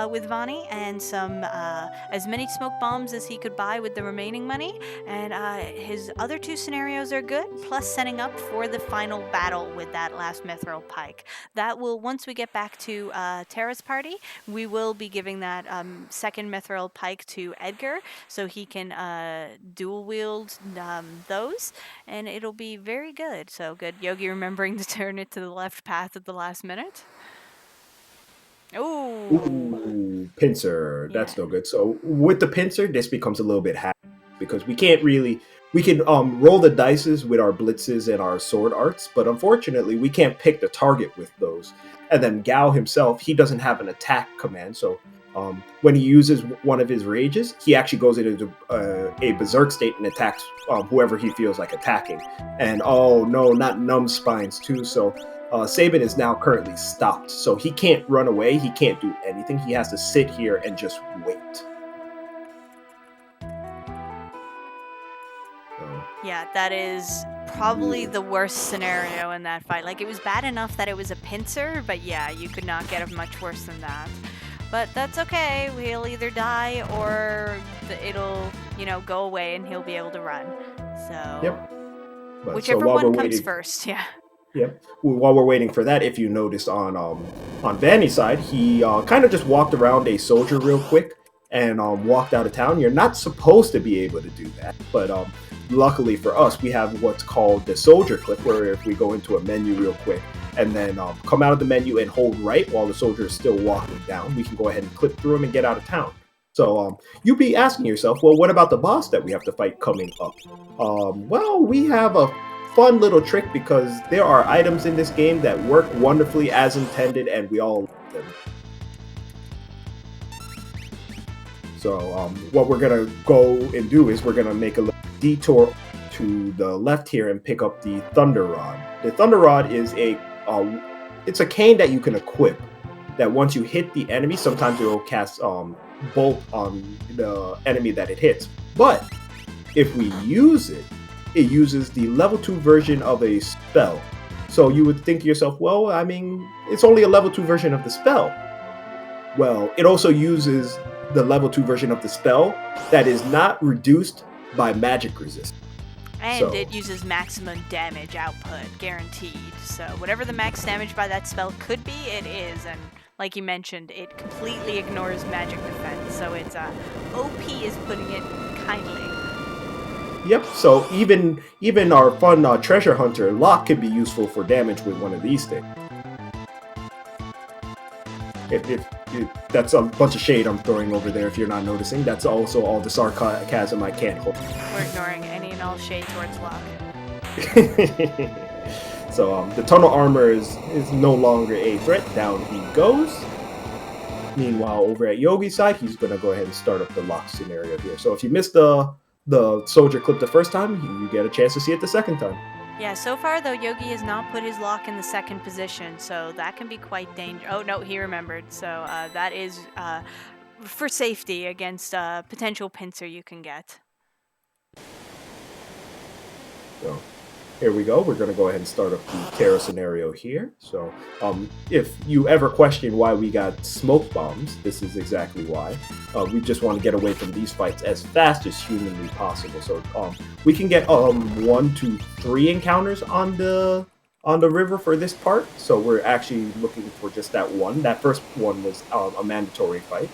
with Vanni and some as many smoke bombs as he could buy with the remaining money. And his other two scenarios are good, plus setting up for the final battle with that last mithril pike. That will, once we get back to Tara's party, we will be giving that second mithril pike to Edgar so he can dual wield those, and it'll be very good. So good. Yogi remembering to turn it to the left path at the last minute. Ooh, pincer. Yeah. That's no good. So with the pincer, this becomes a little bit hacky because we can't really we can roll the dices with our blitzes and our sword arts, but unfortunately we can't pick the target with those. And then Gao himself, he doesn't have an attack command, so when he uses one of his rages, he actually goes into a berserk state and attacks whoever he feels like attacking. And oh no, not numb spines too. So Sabin is now currently stopped, so he can't run away. He can't do anything. He has to sit here and just wait. Yeah, that is probably the worst scenario in that fight. Like, it was bad enough that it was a pincer, but yeah, you could not get much worse than that. But that's okay. He'll either die or it'll, go away and he'll be able to run. So, yep. Whichever one comes first, yeah. Yep. While we're waiting for that, if you noticed on Vanni's side, he kind of just walked around a soldier real quick and walked out of town. You're not supposed to be able to do that, but luckily for us, we have what's called the soldier clip, where if we go into a menu real quick and then come out of the menu and hold right while the soldier is still walking down, we can go ahead and clip through him and get out of town. So you'd be asking yourself, well, what about the boss that we have to fight coming up? Well, we have a fun little trick because there are items in this game that work wonderfully as intended, and we all love them. So what we're gonna go and do is we're gonna make a little detour to the left here and pick up the Thunder Rod. The Thunder Rod is it's a cane that you can equip. That once you hit the enemy, sometimes it will cast bolt on the enemy that it hits. But if we use it, it uses the level 2 version of a spell. So you would think to yourself, well, I mean, it's only a level 2 version of the spell. Well, it also uses the level 2 version of the spell that is not reduced by magic resist. And it uses maximum damage output, guaranteed. So whatever the max damage by that spell could be, it is. And like you mentioned, it completely ignores magic defense. So it's OP is putting it kindly. Yep, so even our fun treasure hunter lock could be useful for damage with one of these things. If that's a bunch of shade I'm throwing over there if you're not noticing. That's also all the sarcasm I can't hold. We're ignoring any and all shade towards Locke. So the tunnel armor is no longer a threat. Down he goes. Meanwhile, over at Yogi's side, he's going to go ahead and start up the lock scenario here. So if you missed the soldier clip the first time, you get a chance to see it the second time. Yeah, so far, though, Yogi has not put his lock in the second position, so that can be quite dangerous. Oh, no, he remembered. So that is for safety against potential pincer you can get. So here we go. We're going to go ahead and start up the Terra scenario here. So if you ever question why we got smoke bombs, this is exactly why. We just want to get away from these fights as fast as humanly possible. So we can get 1 to 3 encounters on the river for this part. So we're actually looking for just that one. That first one was a mandatory fight.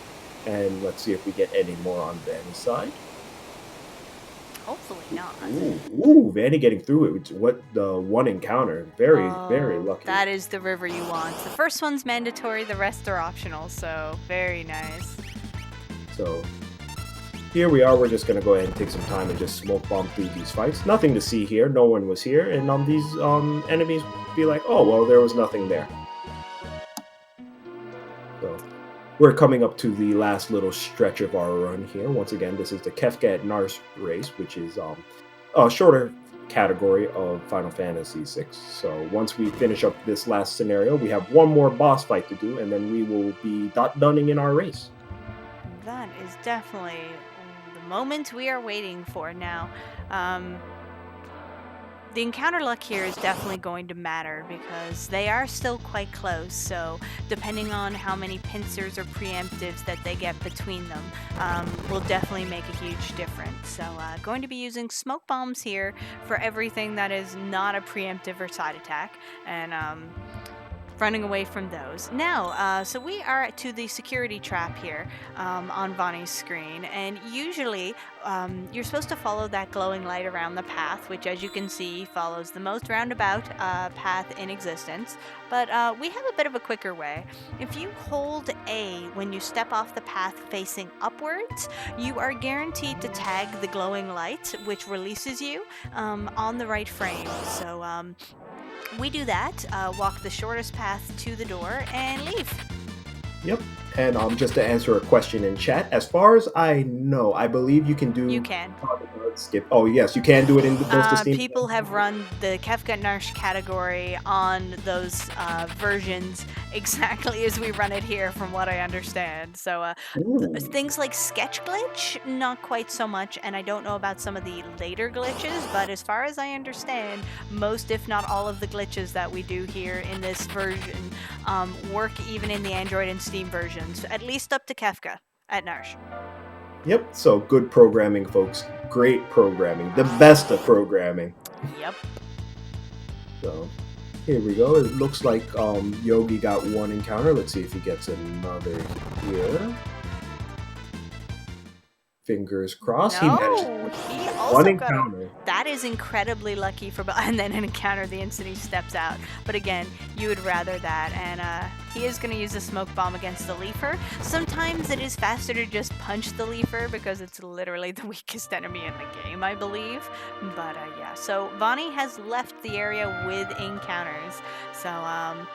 And let's see if we get any more on Vanni's side. Hopefully not. Ooh, Vanni getting through it. What the one encounter. Very lucky. That is the river you want. The first one's mandatory, the rest are optional, so very nice. So here we are. We're just going to go ahead and take some time and just smoke bomb through these fights. Nothing to see here. No one was here. And these enemies be like, oh, well, there was nothing there. So we're coming up to the last little stretch of our run here. Once again, this is the Kefka at Narshe race, which is a shorter category of Final Fantasy VI. So once we finish up this last scenario, we have one more boss fight to do, and then we will be done in our race. That is definitely the moment we are waiting for now. the encounter luck here is definitely going to matter because they are still quite close. So depending on how many pincers or preemptives that they get between them, will definitely make a huge difference. So going to be using smoke bombs here for everything that is not a preemptive or side attack, and running away from those. Now, so we are to the security trap here on Vanni's screen, and usually you're supposed to follow that glowing light around the path, which, as you can see, follows the most roundabout path in existence. But we have a bit of a quicker way. If you hold A when you step off the path facing upwards, you are guaranteed to tag the glowing light, which releases you on the right frame. So we do that, walk the shortest path to the door, and leave. Yep. And just to answer a question in chat, as far as I know, I believe you can do. You can. Skip. Oh yes, you can do it in both the Steam. People have run the Kefka Narshe category on those versions exactly as we run it here, from what I understand. So things like sketch glitch, not quite so much, and I don't know about some of the later glitches, but as far as I understand, most, if not all, of the glitches that we do here in this version work even in the Android and Steam versions, at least up to Kefka at Narshe. Yep, so good programming, folks. Great programming. The best of programming. Yep. So, here we go. It looks like Yogi got one encounter. Let's see if he gets another here. Fingers crossed. No, he also one got encounter. That is incredibly lucky for, and then an encounter the instant he steps out. But again, you would rather that, and he is going to use a smoke bomb against the Leafer. Sometimes it is faster to just punch the Leafer because it's literally the weakest enemy in the game, I believe. But yeah, so Vanni has left the area with encounters. So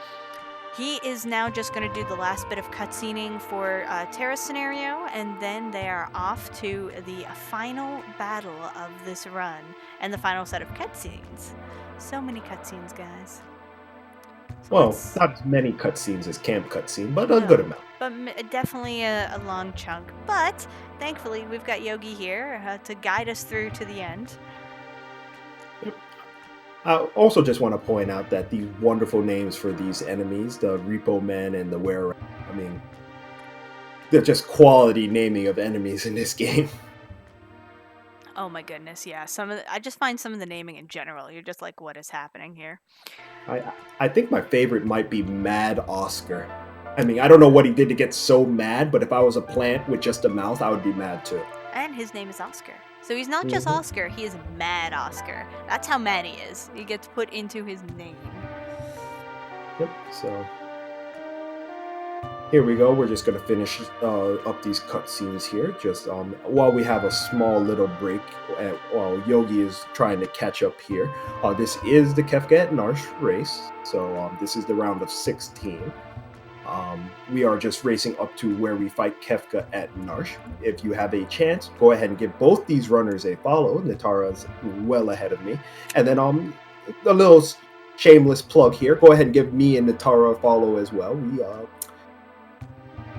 he is now just going to do the last bit of cutscening for Terra's scenario, and then they are off to the final battle of this run and the final set of cutscenes. So many cutscenes, guys. Well, not as many cutscenes as camp cutscene, but a good amount. But definitely a long chunk. But thankfully, we've got Yogi here to guide us through to the end. Yep. I also just want to point out that these wonderful names for these enemies, the Repo Man and the Were, I mean, they're just quality naming of enemies in this game. Oh my goodness, yeah. I just find some of the naming in general, you're just like, what is happening here? I think my favorite might be Mad Oscar. I mean, I don't know what he did to get so mad, but if I was a plant with just a mouth, I would be mad too. And his name is Oscar. So he's not just Oscar, he is Mad Oscar. That's how mad he is. He gets put into his name. Yep, so here we go. We're just going to finish up these cutscenes here, just while we have a small little break while Yogi is trying to catch up here. This is the Kefka at Narshe race, so this is the round of 16. We are just racing up to where we fight Kefka at Narshe. If you have a chance, go ahead and give both these runners a follow. Natara's well ahead of me. And then a little shameless plug here. Go ahead and give me and Natara a follow as well.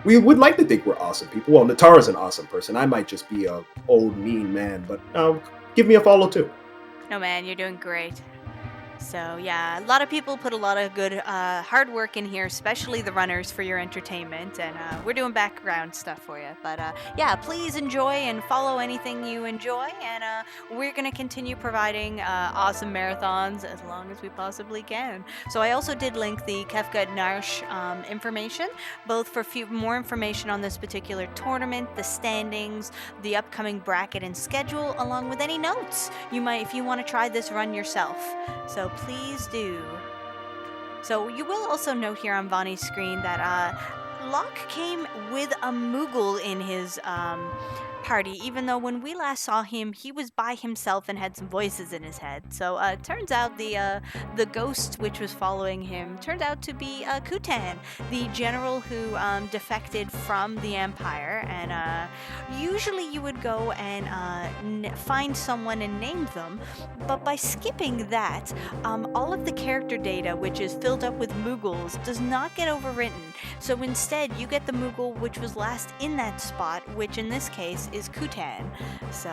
We would like to think we're awesome people. Well, Natara's an awesome person. I might just be a old mean man, but give me a follow too. No, man, you're doing great. So yeah, a lot of people put a lot of good hard work in here, especially the runners, for your entertainment, and we're doing background stuff for you. But yeah, please enjoy and follow anything you enjoy, and we're going to continue providing awesome marathons as long as we possibly can. So I also did link the Kefka at Narshe information, both for more information on this particular tournament, the standings, the upcoming bracket and schedule, along with any notes you might, if you want to try this run yourself. So please do. So you will also note here on Vanni's screen that Locke came with a Moogle in his party, even though when we last saw him, he was by himself and had some voices in his head. So it turns out the ghost which was following him turned out to be Kutan, the general who defected from the Empire. And usually you would go and find someone and name them, but by skipping that, all of the character data, which is filled up with Moogles, does not get overwritten. So instead, you get the Moogle which was last in that spot, which in this case is Kutan. So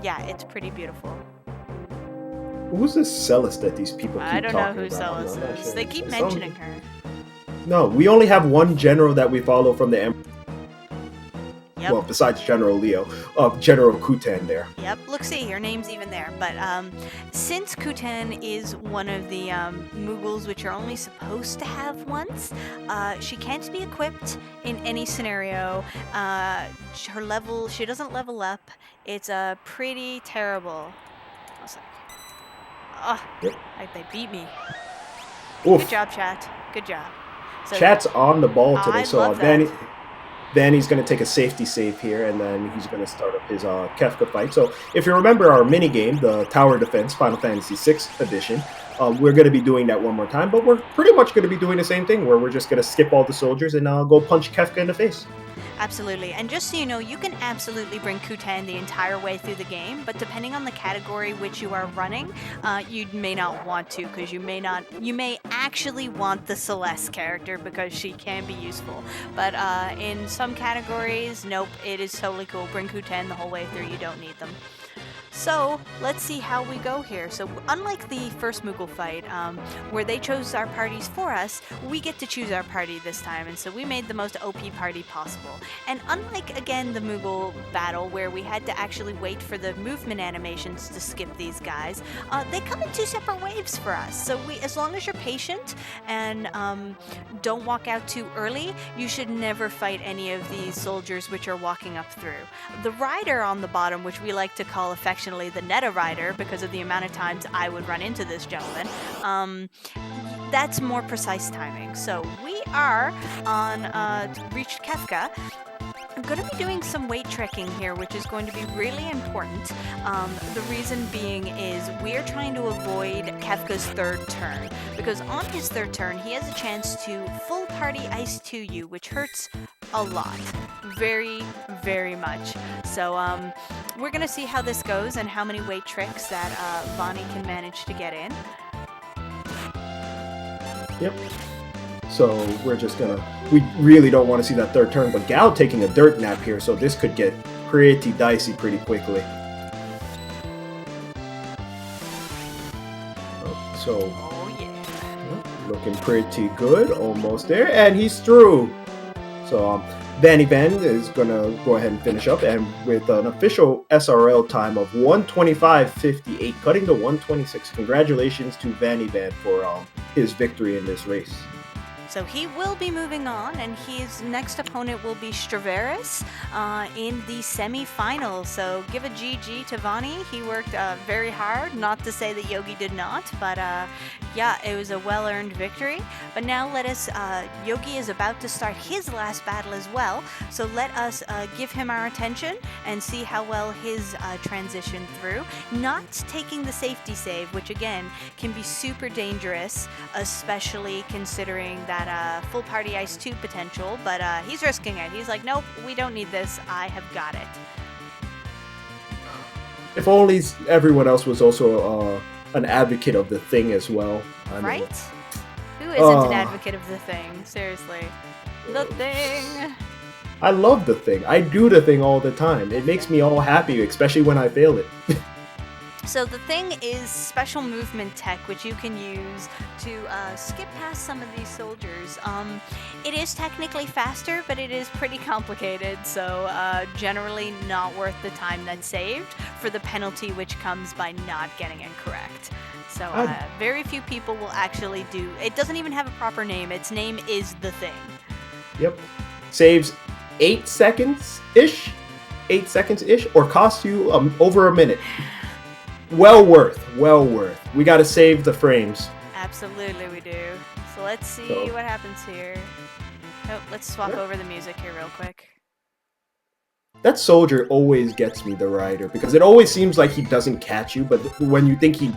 yeah, it's pretty beautiful. Who's this Celis that these people I keep don't know talking who about? Celis I'm not is. sure. They keep It's mentioning her. No, we only have one general that we follow from the Yep. well, besides General Leo, General Kutan there. Yep, look, see, her name's even there. But since Kutan is one of the Mughals which are only supposed to have once, she can't be equipped in any scenario. She doesn't level up. It's pretty terrible. Yep. They beat me. Oof. Good job, chat. Good job. So, Chat's on the ball today, I so love that. Vanni's going to take a safety save here, and then he's going to start up his Kefka fight. So if you remember our mini game, the Tower Defense Final Fantasy VI edition, we're going to be doing that one more time, but we're pretty much going to be doing the same thing, where we're just going to skip all the soldiers and go punch Kefka in the face. Absolutely. And just so you know, you can absolutely bring Kutan the entire way through the game, but depending on the category which you are running, you may not want to, because you may actually want the Celeste character because she can be useful. But in some categories, nope, it is totally cool. Bring Kutan the whole way through, you don't need them. So, let's see how we go here. So, unlike the first Moogle fight, where they chose our parties for us, we get to choose our party this time, and so we made the most OP party possible. And unlike, again, the Moogle battle, where we had to actually wait for the movement animations to skip these guys, they come in two separate waves for us. So, as long as you're patient and don't walk out too early, you should never fight any of these soldiers which are walking up through. The rider on the bottom, which we like to call affectionately the Netta rider, because of the amount of times I would run into this gentleman, that's more precise timing. So we are on reached Kefka. I'm going to be doing some weight tracking here, which is going to be really important. The reason being is we're trying to avoid Kefka's third turn, because on his third turn, he has a chance to full party ice to you, which hurts a lot. Very, very much. So we're going to see how this goes and how many weight tricks that Vanni can manage to get in. Yep. So we're just gonna, we really don't want to see that third turn, but Gal taking a dirt nap here, so this could get pretty dicey pretty quickly. So, oh yeah, looking pretty good, almost there, and he's through. So Vanni Van is gonna go ahead and finish up, and with an official SRL time of 1:25.58, cutting to 1:26. Congratulations to Vanni Van for his victory in this race. So he will be moving on, and his next opponent will be Straveris in the semi-finals. So give a GG to Vanni. He worked very hard, not to say that Yogi did not, but yeah, it was a well-earned victory. But now let us, Yogi is about to start his last battle as well, so let us give him our attention and see how well his transition through. Not taking the safety save, which again can be super dangerous, especially considering that full party ice 2 potential, but he's risking it. He's like, nope, we don't need this. I have got it. If only everyone else was also an advocate of the thing as well. Right? Who isn't an advocate of the thing? Seriously. The thing. I love the thing. I do the thing all the time. It makes me all happy, especially when I fail it. So the thing is special movement tech, which you can use to skip past some of these soldiers. It is technically faster, but it is pretty complicated, so generally not worth the time that's saved for the penalty which comes by not getting it correct. So very few people will actually do. It doesn't even have a proper name. Its name is the thing. Yep. Saves 8 seconds-ish? 8 seconds-ish? Or costs you over a minute. Well worth. We gotta save the frames. Absolutely we do. So let's see what happens here. Oh, let's swap over the music here real quick. That soldier always gets me, the rider, because it always seems like he doesn't catch you, but when you think he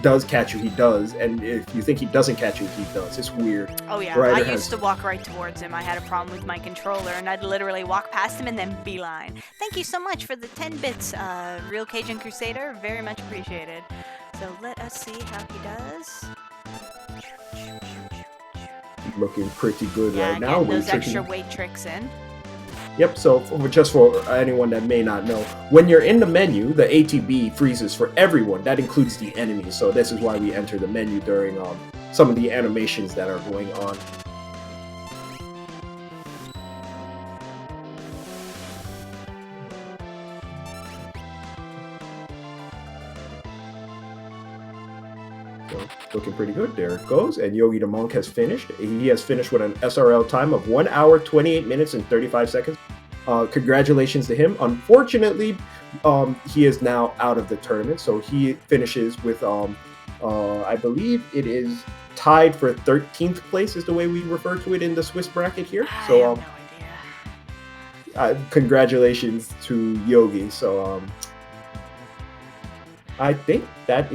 does catch you, he does, and if you think he doesn't catch you, he does. It's weird. Oh yeah, I used to walk right towards him. I had a problem with my controller, and I'd literally walk past him and then beeline. Thank you so much for the 10 bits, Real Cajun Crusader. Very much appreciated. So let us see how he does. Looking pretty good right now. Getting those extra weight tricks in. Yep, so just for anyone that may not know, when you're in the menu, the ATB freezes for everyone. That includes the enemies. So this is why we enter the menu during some of the animations that are going on. So looking pretty good. There it goes. And Yogidamonk has finished. He has finished with an SRL time of 1 hour, 28 minutes, and 35 seconds. Congratulations to him. Unfortunately, he is now out of the tournament. So he finishes with, I believe it is tied for 13th place is the way we refer to it in the Swiss bracket here. I So have no idea. congratulations to Yogi. So I think that